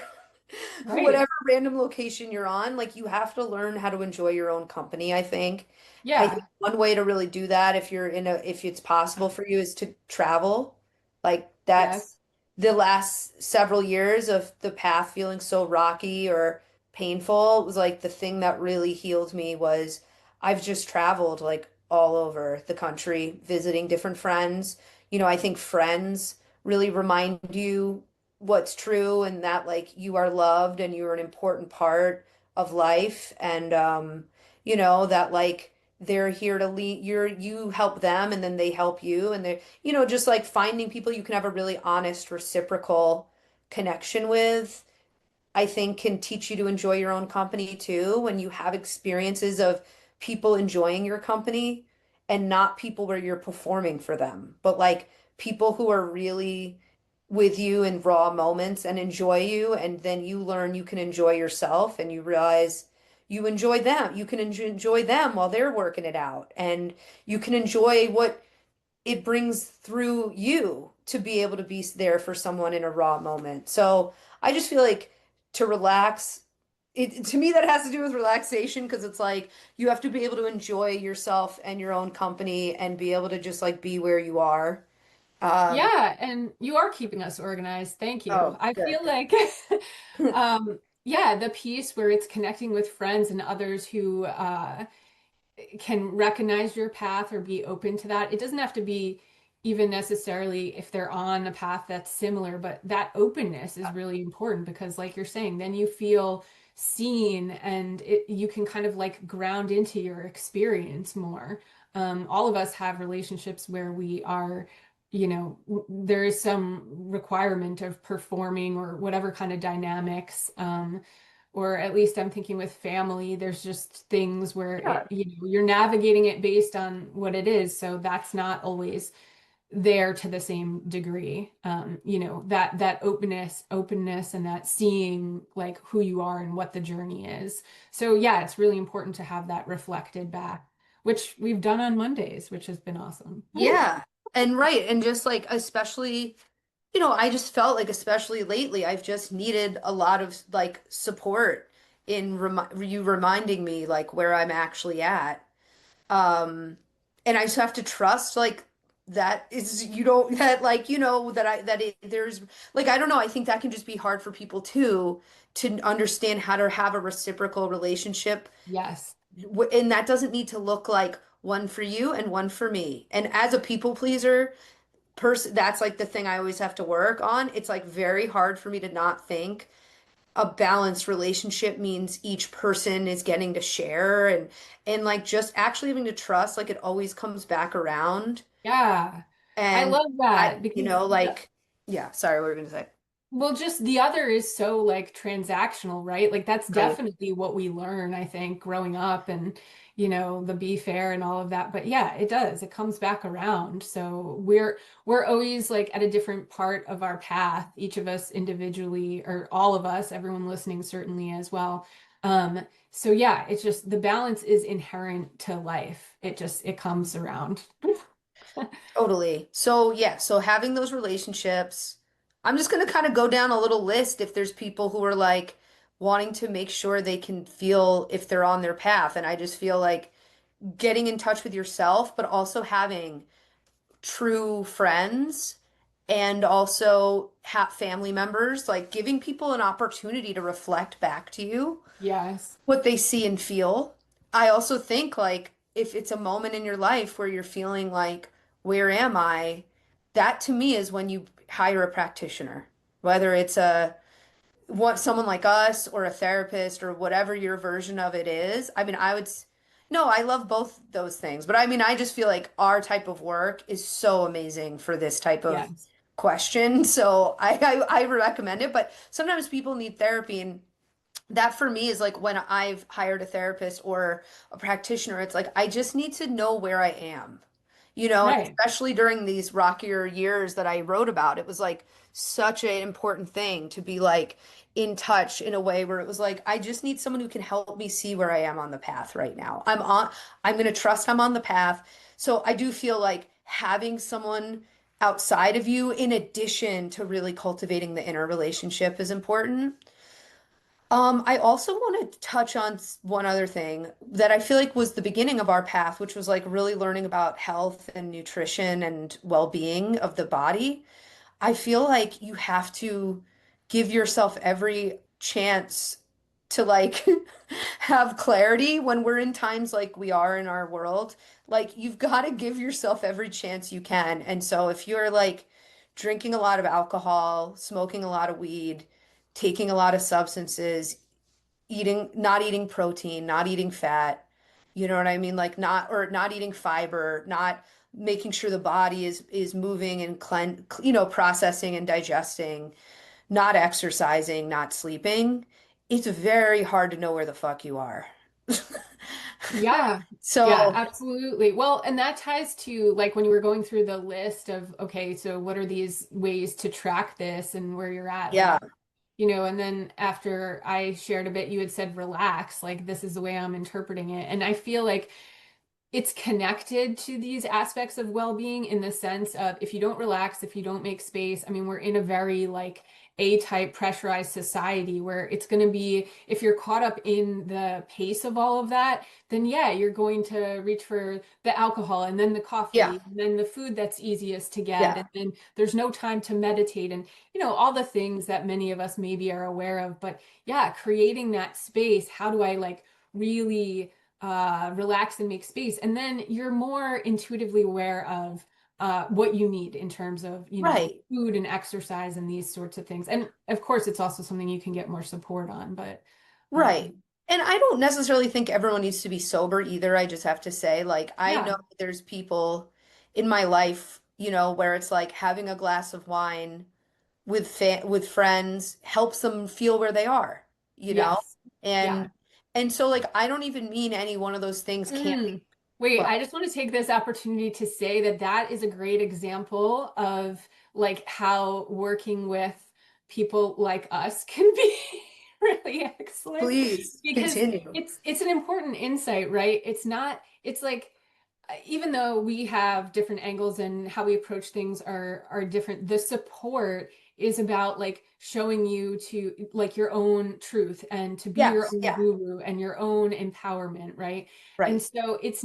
right. Whatever random location you're on, like you have to learn how to enjoy your own company, I think. I think Yeah, one way to really do that if it's possible for you is to travel. Like yes. that's the last several years of the path feeling so rocky or painful was like the thing that really healed me was I've just traveled like all over the country visiting different friends. I think friends really remind you what's true and that like you are loved and you're an important part of life and that like they're here to lead you help them and then they help you and they just like finding people you can have a really honest reciprocal connection with I think can teach you to enjoy your own company too when you have experiences of people enjoying your company and not people where you're performing for them, but like people who are really with you in raw moments and enjoy you. And then you learn you can enjoy yourself and you realize you enjoy them. You can enjoy them while they're working it out. And you can enjoy what it brings through you to be able to be there for someone in a raw moment. So I just feel like to relax, to me that has to do with relaxation because it's like you have to be able to enjoy yourself and your own company and be able to just like be where you are. Um, Yeah, and you are keeping us organized. Thank you. oh, I good. feel like, yeah, the piece where it's connecting with friends and others who can recognize your path or be open to that. It doesn't have to be even necessarily if they're on a path that's similar, but that openness is really important because, like you're saying, then you feel seen and you can kind of like ground into your experience more. All of us have relationships where we are, there is some requirement of performing or whatever kind of dynamics. Or at least I'm thinking with family, there's just things where Yeah. you're navigating it based on what it is. So that's not always there to the same degree. That openness and that seeing like who you are and what the journey is. So yeah, it's really important to have that reflected back, which we've done on Mondays, which has been awesome. Yeah. And right. And just like, especially, I just felt like, especially lately, I've just needed a lot of like support in you reminding me like where I'm actually at. Um, and I just have to trust like that is you don't that like that there's like I don't know I think that can just be hard for people too to understand how to have a reciprocal relationship Yes. and that doesn't need to look like one for you and one for me and as a people pleaser person that's like the thing I always have to work on it's like very hard for me to not think a balanced relationship means each person is getting to share and like just actually having to trust like it always comes back around Yeah. I and love I that because like yeah sorry what were we gonna say well, just the other is so like transactional, right? Like that's right definitely what we learn, I think, growing up and, the be fair and all of that. But yeah, it does. It comes back around. So we're always like at a different part of our path, each of us individually, or all of us, everyone listening certainly as well. So yeah, it's just the balance is inherent to life. It comes around. totally so yeah so having those relationships I'm just gonna kind of go down a little list if there's people who are like wanting to make sure they can feel if they're on their path and I just feel like getting in touch with yourself but also having true friends and also have family members, like giving people an opportunity to reflect back to you Yes. what they see and feel. I also think like if it's a moment in your life where you're feeling like, where am I? That to me is when you hire a practitioner, whether it's a want someone like us or a therapist or whatever your version of it is. I mean, no, I love both those things, but I mean, I just feel like our type of work is so amazing for this type of Yes. question. So I recommend it, but sometimes people need therapy and that for me is like when I've hired a therapist or a practitioner, it's like I just need to know where I am, and Right. especially during these rockier years that I wrote about, it was like such an important thing to be like in touch in a way where it was like I just need someone who can help me see where I am on the path right now. I'm going to trust I'm on the path. So I do feel like having someone outside of you in addition to really cultivating the inner relationship is important. I also want to touch on one other thing that I feel like was the beginning of our path, which was like really learning about health and nutrition and well-being of the body. I feel like you have to give yourself every chance to like have clarity when we're in times like we are in our world. Like you've got to give yourself every chance you can. And so if you're like drinking a lot of alcohol, smoking a lot of weed, taking a lot of substances, not eating protein, not eating fat, you know what I mean? Like not eating fiber, not making sure the body is moving and processing and digesting, not exercising, not sleeping, it's very hard to know where the fuck you are. Yeah. Yeah, So, absolutely. Well, and that ties to like when you were going through the list of, okay, so what are these ways to track this and where you're at? Like, yeah, and then after I shared a bit, you had said relax, like this is the way I'm interpreting it. And I feel like it's connected to these aspects of well-being in the sense of if you don't relax, if you don't make space, I mean, we're in a very like A-type pressurized society where it's going to be, if you're caught up in the pace of all of that, then yeah, you're going to reach for the alcohol and then the yeah, coffee and then the food that's easiest to get. yeah, And then there's no time to meditate and, all the things that many of us maybe are aware of. But yeah, creating that space, how do I like really relax and make space. And then you're more intuitively aware of what you need in terms of, right, food and exercise and these sorts of things. And of course, it's also something you can get more support on. But right. And I don't necessarily think everyone needs to be sober either. I just have to say, like, I yeah, know there's people in my life, where it's like having a glass of wine with friends helps them feel where they are, you know? yes, yeah. And and so like I don't even mean any one of those things can't be, Mm. Wait, but I just want to take this opportunity to say that that is a great example of like how working with people like us can be really excellent please because continue. it's an important insight, right? It's not, it's like even though we have different angles and how we approach things are different, the support is about like showing you to like your own truth and to be your Yes, own yeah, guru and your own empowerment, right? And right, so it's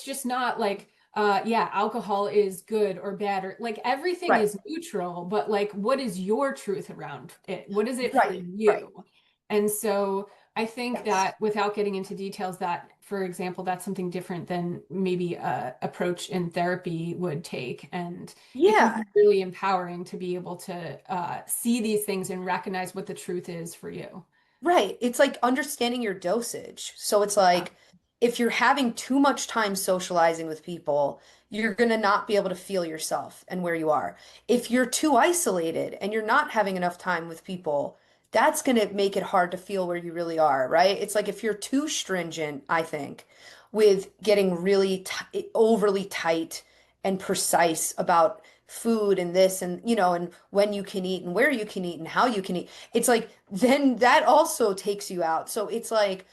just not like yeah, alcohol is good or bad or like everything right, is neutral, but like what is your truth around it? What is it for right, right. you? And so I think Yes. that without getting into details, that, for example, that's something different than maybe a approach in therapy would take. And it can Yeah, be really empowering to be able to see these things and recognize what the truth is for you. right. It's like understanding your dosage. So it's Yeah, like if you're having too much time socializing with people, you're going to not be able to feel yourself and where you are. If you're too isolated and you're not having enough time with people, that's going to make it hard to feel where you really are, right? It's like if you're too stringent, I think, with getting really t overly tight and precise about food and this and and when you can eat and where you can eat and how you can eat, it's like then that also takes you out. So it's like,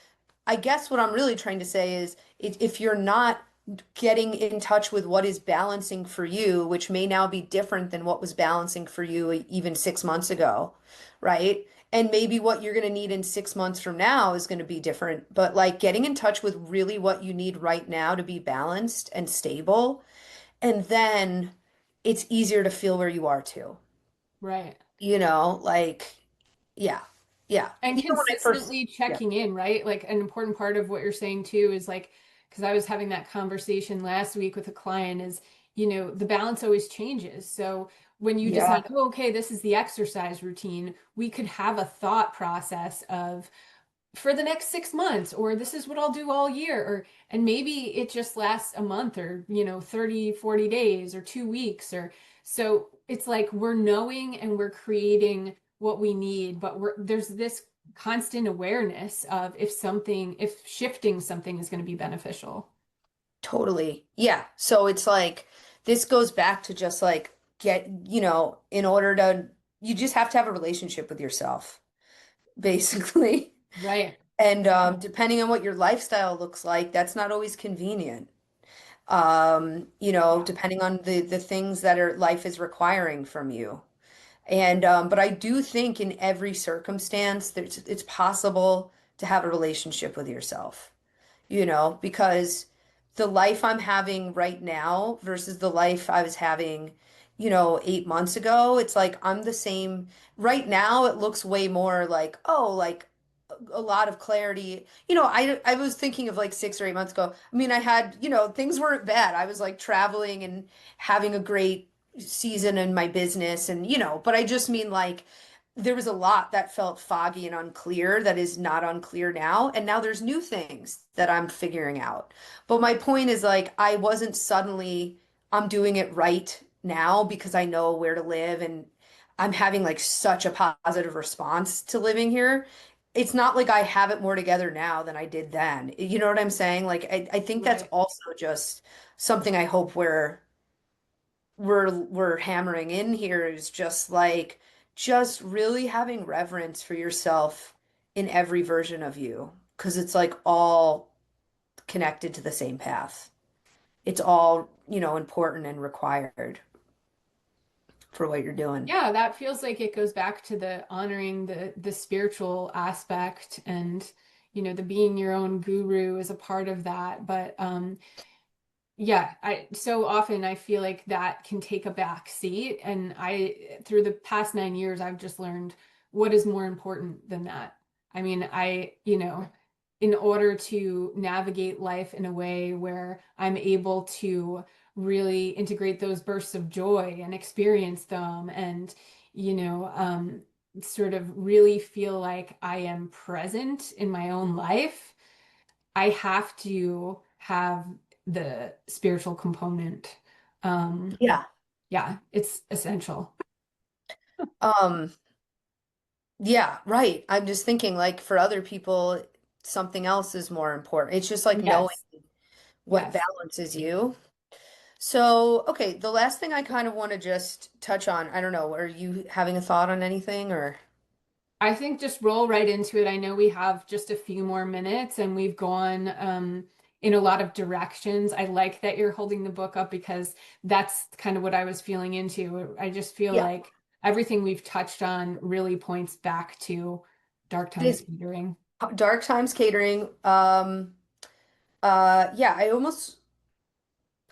I guess what I'm really trying to say is if you're not getting in touch with what is balancing for you, which may now be different than what was balancing for you even 6 months ago, right? And maybe what you're going to need in 6 months from now is going to be different. But like getting in touch with really what you need right now to be balanced and stable, and then it's easier to feel where you are too. right. Like, yeah, yeah. And Even when I first, consistently yeah, checking in, right? Like an important part of what you're saying too is like, because I was having that conversation last week with a client is, the balance always changes. So when you yeah, decide, oh, okay, this is the exercise routine, we could have a thought process of for the next 6 months, or this is what I'll do all year, or and maybe it just lasts a month or 30, 40 days or 2 weeks or so it's like we're knowing and we're creating what we need, but there's this constant awareness of if shifting something is going to be beneficial. totally. Yeah. So it's like this goes back to just like in order to, you just have to have a relationship with yourself, basically. Right. And depending on what your lifestyle looks like, that's not always convenient. Yeah. Depending on the things that are life is requiring from you. And but I do think in every circumstance it's possible to have a relationship with yourself, because the life I'm having right now versus the life I was having, 8 months ago, it's like I'm the same. Right now, it looks way more like, oh, like a lot of clarity. I was thinking of like 6 or 8 months ago. I mean, I had, things weren't bad. I was like traveling and having a great season in my business and, but I just mean like there was a lot that felt foggy and unclear that is not unclear now. And now there's new things that I'm figuring out. But my point is like I wasn't suddenly I'm doing it right now because I know where to live and I'm having like such a positive response to living here. It's not like I have it more together now than I did then. You know what I'm saying? Like I think that's Right. also just something I hope we're hammering in here is just like just really having reverence for yourself in every version of you because it's like all connected to the same path. It's all, important and required for what you're doing. Yeah, that feels like it goes back to the honoring the spiritual aspect and the being your own guru is a part of that. But yeah, I so often I feel like that can take a back seat. And through the past 9 years, I've just learned what is more important than that. I mean, in order to navigate life in a way where I'm able to really integrate those bursts of joy and experience them and, you know, um, sort of really feel like I am present in my own life, I have to have the spiritual component. Um, Yeah. yeah, it's essential. Um, yeah, right. I'm just thinking like for other people, something else is more important. It's just like knowing Yes, what yes. balances you. So, okay, the last thing I kind of want to just touch on, I don't know, are you having a thought on anything or? I think just roll right into it. I know we have just a few more minutes and we've gone in a lot of directions. I like that you're holding the book up because that's kind of what I was feeling into. I just feel Yeah, like everything we've touched on really points back to Dark it Times is Catering. Dark Times Catering. Yeah, I almost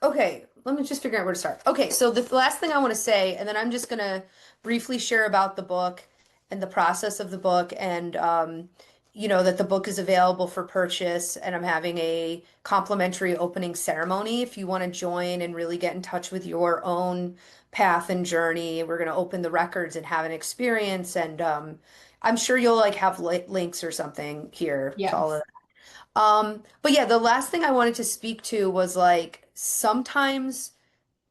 Okay, let me just figure out where to start. Okay, so the last thing I want to say, and then I'm just gonna briefly share about the book and the process of the book, and that the book is available for purchase, and I'm having a complimentary opening ceremony if you want to join and really get in touch with your own path and journey. We're gonna open the records and have an experience, and I'm sure you'll like have links or something here to all of Yes. but yeah, the last thing I wanted to speak to was like sometimes,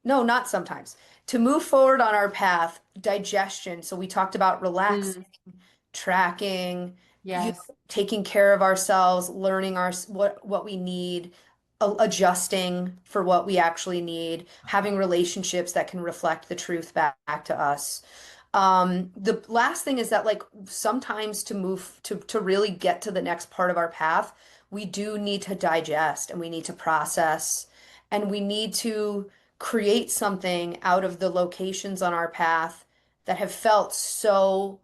no, not sometimes, to move forward on our path, digestion. So we talked about relaxing, Mm, tracking, yes. taking care of ourselves, learning what we need, adjusting for what we actually need, having relationships that can reflect the truth back to us. The last thing is that like sometimes to move to really get to the next part of our path, we do need to digest and we need to process and we need to create something out of the locations on our path that have felt so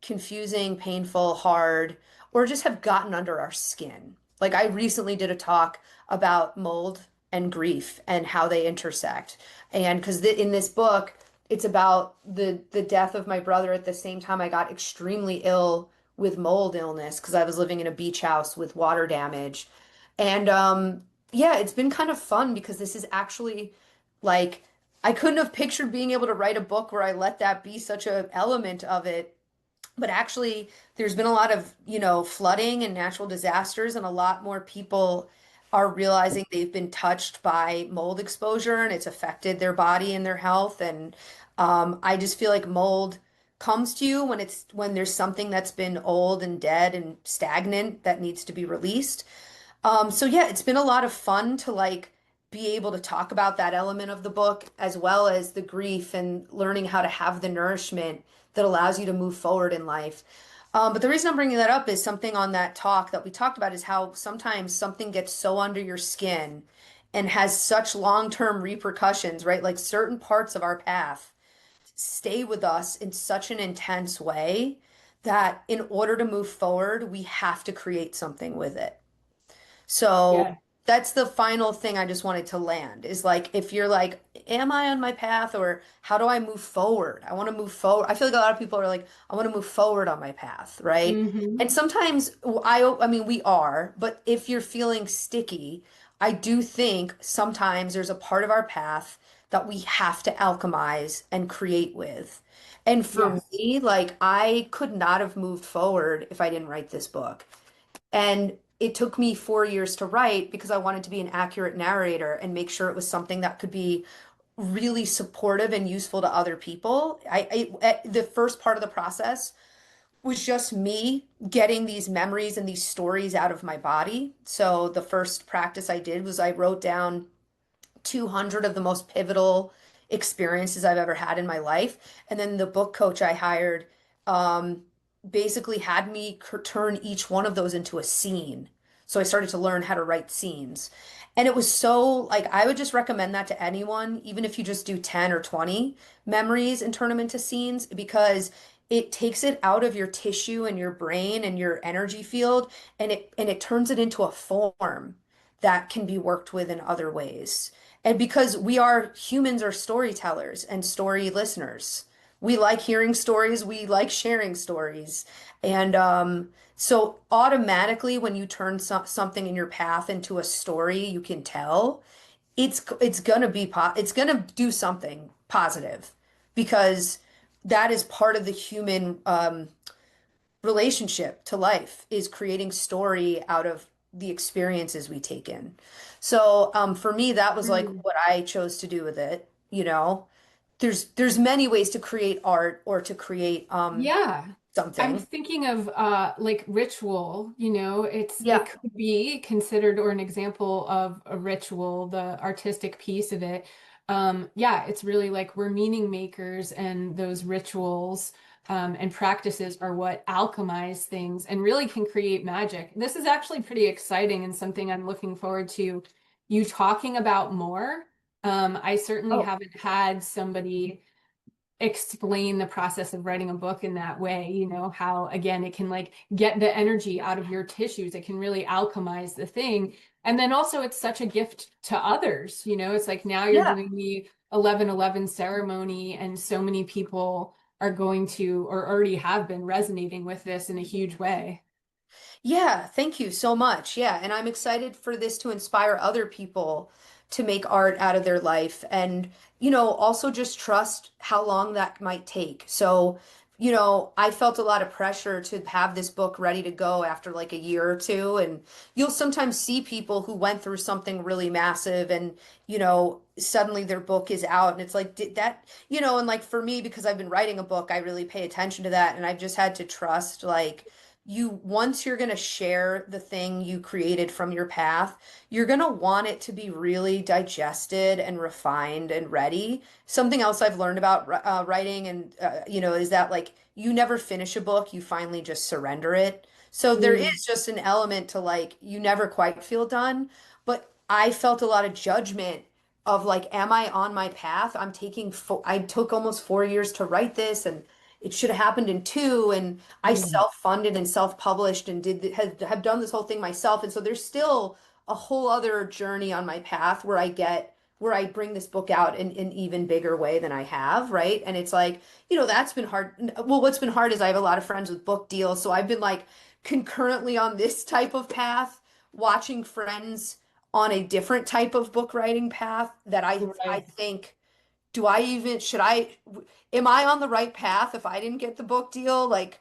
confusing, painful, hard, or just have gotten under our skin. Like I recently did a talk about mold and grief and how they intersect. And because in this book, it's about the death of my brother at the same time I got extremely ill with mold illness because I was living in a beach house with water damage. And yeah, it's been kind of fun because this is actually like I couldn't have pictured being able to write a book where I let that be such a element of it. But actually, there's been a lot of, flooding and natural disasters, and a lot more people are realizing they've been touched by mold exposure and it's affected their body and their health. And I just feel like mold comes to you when there's something that's been old and dead and stagnant that needs to be released. So yeah, it's been a lot of fun to like be able to talk about that element of the book as well as the grief and learning how to have the nourishment that allows you to move forward in life. But the reason I'm bringing that up is something on that talk that we talked about is how sometimes something gets so under your skin and has such long-term repercussions, right? Like certain parts of our path stay with us in such an intense way that in order to move forward, we have to create something with it. So Yeah. that's the final thing I just wanted to land is like if you're like, am I on my path or how do I move forward? I want to move forward. I feel like a lot of people are like, I want to move forward on my path, right? Hmm. And sometimes I mean we are, but if you're feeling sticky, I do think sometimes there's a part of our path that we have to alchemize and create with. And for Yes. me, like I could not have moved forward if I didn't write this book. And it took me 4 years to write because I wanted to be an accurate narrator and make sure it was something that could be really supportive and useful to other people. The first part of the process was just me getting these memories and these stories out of my body. So the first practice I did was I wrote down 200 of the most pivotal experiences I've ever had in my life. And then the book coach I hired um, basically had me turn each one of those into a scene. So I started to learn how to write scenes. And it was so like I would just recommend that to anyone, even if you just do 10 or 20 memories and turn them into scenes, because it takes it out of your tissue and your brain and your energy field and it turns it into a form that can be worked with in other ways. And because humans are storytellers and story listeners. We like hearing stories, we like sharing stories. And so automatically when you turn something in your path into a story you can tell, it's gonna it's gonna do something positive because that is part of the human relationship to life is creating story out of the experiences we take in. So for me, that was like Mm. what I chose to do with it. You know, there's many ways to create art or to create Yeah. I'm something. thinking of like ritual, it Yeah. could be considered or an example of a ritual, the artistic piece of it. Yeah, it's really like we're meaning makers and those rituals and practices are what alchemize things and really can create magic. This is actually pretty exciting and something I'm looking forward to you talking about more. I certainly Oh, haven't had somebody explain the process of writing a book in that way, how again it can like get the energy out of your tissues. It can really alchemize the thing. And then also it's such a gift to others, it's like now you're yeah. doing the 11/11 ceremony and so many people are going to or already have been resonating with this in a huge way. Yeah, thank you so much. Yeah, and I'm excited for this to inspire other people to make art out of their life and, also just trust how long that might take. So, I felt a lot of pressure to have this book ready to go after like a year or two. And you'll sometimes see people who went through something really massive and, suddenly their book is out. And it's like, did that, and like for me, because I've been writing a book, I really pay attention to that. And I've just had to trust like, once you're going to share the thing you created from your path, you're going to want it to be really digested and refined and ready. Something else I've learned about writing and is that like you never finish a book, you finally just surrender it. So there Mm, is just an element to like you never quite feel done, but I felt a lot of judgment of like, am I on my path? I took almost 4 years to write this and it should have happened in two. And I mm, self-funded and self-published and have done this whole thing myself. And so there's still a whole other journey on my path where I bring this book out in an even bigger way than I have, right? And it's like, that's been hard. Well, what's been hard is I have a lot of friends with book deals. So I've been like concurrently on this type of path, watching friends on a different type of book writing path that I right. think do I even should I am I on the right path if I didn't get the book deal? Like,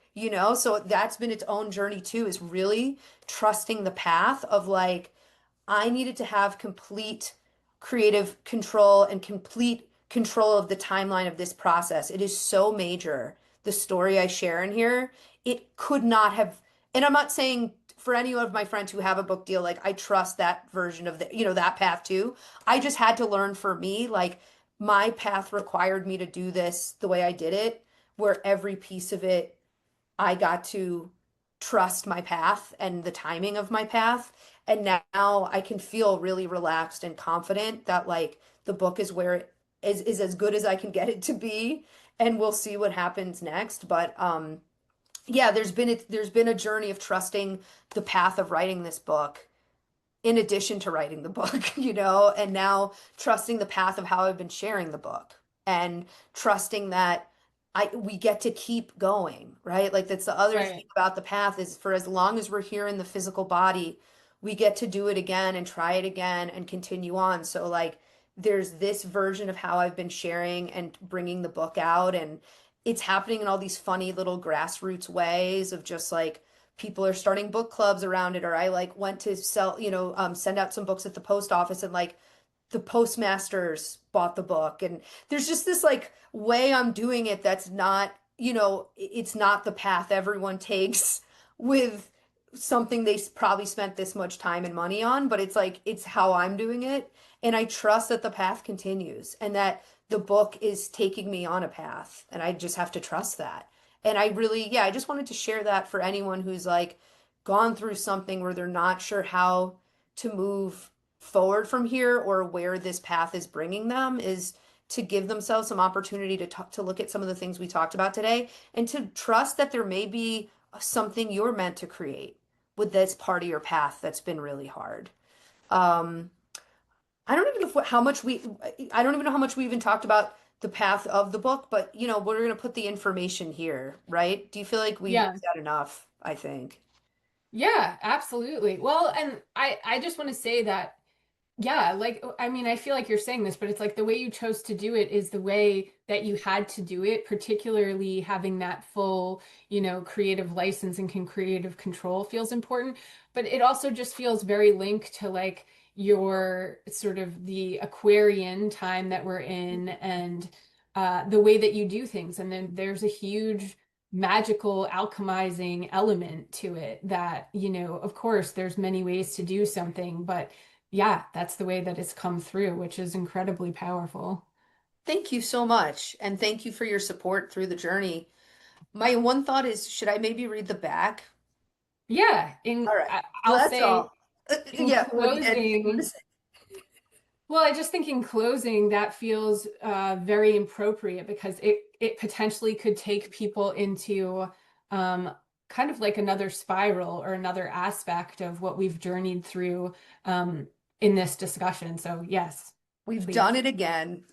so that's been its own journey too, is really trusting the path of like I needed to have complete creative control and complete control of the timeline of this process. It is so major. The story I share in here, it could not have, and I'm not saying for any of my friends who have a book deal, like I trust that version of that path too. I just had to learn for me, like my path required me to do this the way I did it, where every piece of it I got to trust my path and the timing of my path. And now I can feel really relaxed and confident that like the book is where it is as good as I can get it to be. And we'll see what happens next. But yeah, there's been a journey of trusting the path of writing this book. in addition to writing the book, and now trusting the path of how I've been sharing the book and trusting that we get to keep going, right? Like that's the other thing Right. about the path is for as long as we're here in the physical body, we get to do it again and try it again and continue on. So like there's this version of how I've been sharing and bringing the book out, and it's happening in all these funny little grassroots ways of just like people are starting book clubs around it, or I like went to sell, send out some books at the post office, and like the postmasters bought the book, and there's just this like way I'm doing it that's not, it's not the path everyone takes with something they probably spent this much time and money on, but it's like it's how I'm doing it, and I trust that the path continues and that the book is taking me on a path, and I just have to trust that. And I really, yeah, I just wanted to share that for anyone who's like gone through something where they're not sure how to move forward from here or where this path is bringing them, is to give themselves some opportunity to talk, to look at some of the things we talked about today and to trust that there may be something you're meant to create with this part of your path that's been really hard. Um, I don't even know how much I don't even know how much we even talked about the path of the book, but we're going to put the information here, right? Do you feel like we've Yeah. said enough? I think. Yeah, absolutely. Well, and I just want to say that yeah, like I mean, I feel like you're saying this, but it's like the way you chose to do it is the way that you had to do it, particularly having that full, creative license and creative control feels important. But it also just feels very linked to like your sort of the Aquarian time that we're in and the way that you do things. And then there's a huge magical alchemizing element to it that, of course, there's many ways to do something, but yeah, that's the way that it's come through, which is incredibly powerful. Thank you so much, and thank you for your support through the journey. My one thought is, should I maybe read the back? Yeah, All right. So I'll that's say all. in Yeah. Anything more to closing, say? well, I just think in closing that feels very appropriate because it potentially could take people into um, kind of like another spiral or another aspect of what we've journeyed through in this discussion. So yes, We've done please. it again.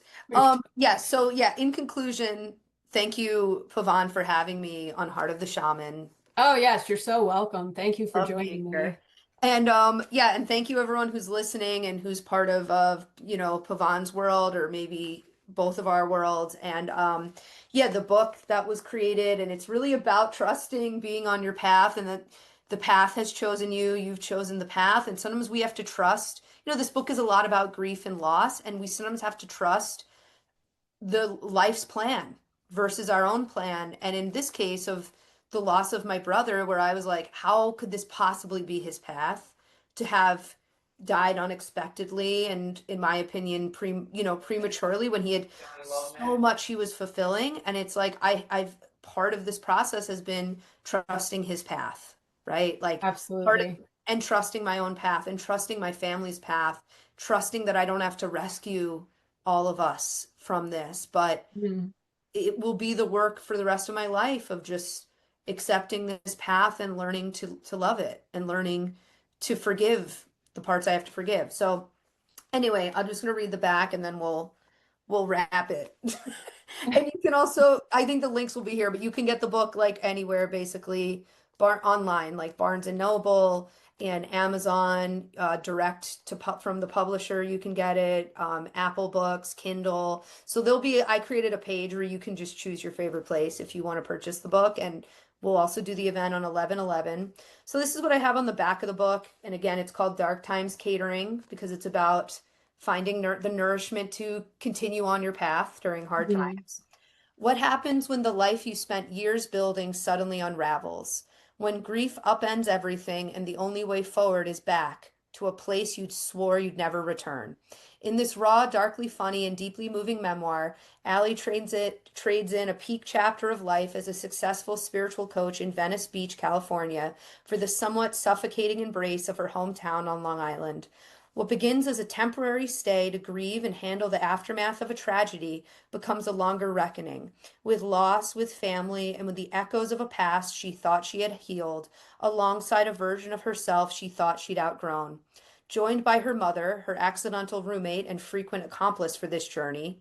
Yeah, so yeah, in conclusion, thank you, Pavan, for having me on Heart of the Shaman. Oh yes, you're so welcome. Thank you for Love being joining here. me. And yeah, and thank you everyone who's listening and who's part of Pavan's world or maybe both of our worlds. And yeah, the book that was created, and it's really about trusting being on your path, and that the path has chosen you, you've chosen the path, and sometimes we have to trust. This book is a lot about grief and loss, and we sometimes have to trust the life's plan versus our own plan. And in this case of the loss of my brother, where I was like, how could this possibly be his path to have died unexpectedly and in my opinion prematurely when he had so much he was fulfilling. And it's like I've part of this process has been trusting his path, right? Like part of, Absolutely. and trusting my own path and trusting my family's path, trusting that I don't have to rescue all of us from this, but Mm, it will be the work for the rest of my life of just accepting this path and learning to love it and learning to forgive the parts I have to forgive. So anyway, I'm just gonna read the back and then we'll wrap it. And you can also, I think the links will be here, but you can get the book like anywhere basically, online, like Barnes and Noble and Amazon, direct to from the publisher. You can get it, Apple Books, Kindle. So I created a page where you can just choose your favorite place if you want to purchase the book, and we'll also do the event on 11/11. So this is what I have on the back of the book, and again, it's called Dark Times Catering because it's about finding the nourishment to continue on your path during hard mm, times. What happens when the life you spent years building suddenly unravels? When grief upends everything and the only way forward is back to a place you'd swore you'd never return. In this raw, darkly funny, and deeply moving memoir, Alee trades in a peak chapter of life as a successful spiritual coach in Venice Beach, California, for the somewhat suffocating embrace of her hometown on Long Island. What begins as a temporary stay to grieve and handle the aftermath of a tragedy becomes a longer reckoning, with loss, with family, and with the echoes of a past she thought she had healed, alongside a version of herself she thought she'd outgrown. joined by her mother, her accidental roommate and frequent accomplice for this journey.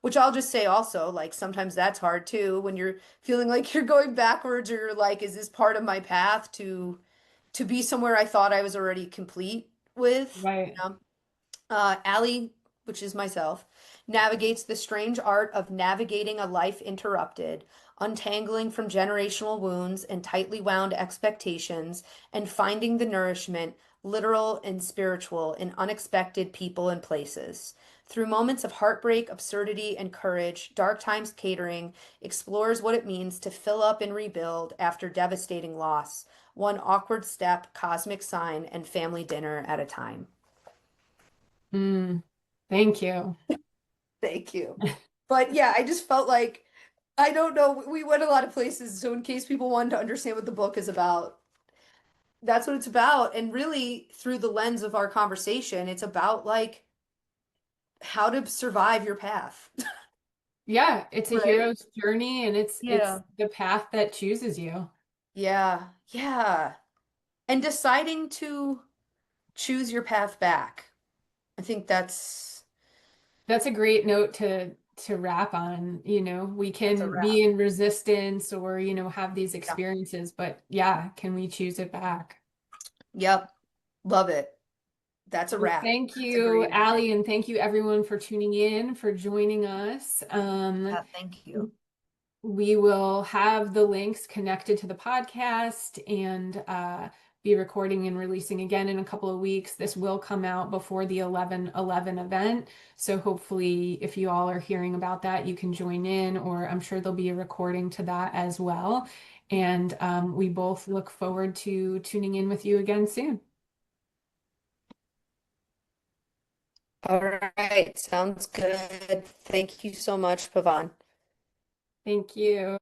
Which I'll just say also, like sometimes that's hard too when you're feeling like you're going backwards or you're like, is this part of my path to be somewhere I thought I was already complete with, you Right. know? Alee, which is myself, navigates the strange art of navigating a life interrupted, untangling from generational wounds and tightly wound expectations, and finding the nourishment, literal and spiritual, in unexpected people and places. Through moments of heartbreak, absurdity, and courage, Dark Times Catering explores what it means to fill up and rebuild after devastating loss, one awkward step, cosmic sign, and family dinner at a time. Mm, thank you. Thank you. But yeah, I just felt like I don't know. We went a lot of places, so in case people wanted to understand what the book is about, that's what it's about. And really, through the lens of our conversation, it's about like how to survive your path. Yeah, it's a Right? hero's journey and it's Yeah. the path that chooses you. Yeah. Yeah. And deciding to choose your path back. I think That's a great note to wrap on. We that's a can wrap. be in resistance or, have these Yeah. experiences, but yeah, can we choose it back? Yep. Love it. That's a Well, wrap. thank That's a you, great ending. Allie, and thank you everyone for tuning in, for joining us. Yeah, thank you. We will have the links connected to the podcast and be recording and releasing again in a couple of weeks. This will come out before the 11/11 event. So hopefully, if you all are hearing about that, you can join in, or I'm sure there'll be a recording to that as well. And we both look forward to tuning in with you again soon. All right, sounds good. Thank you so much, Pavan. Thank you.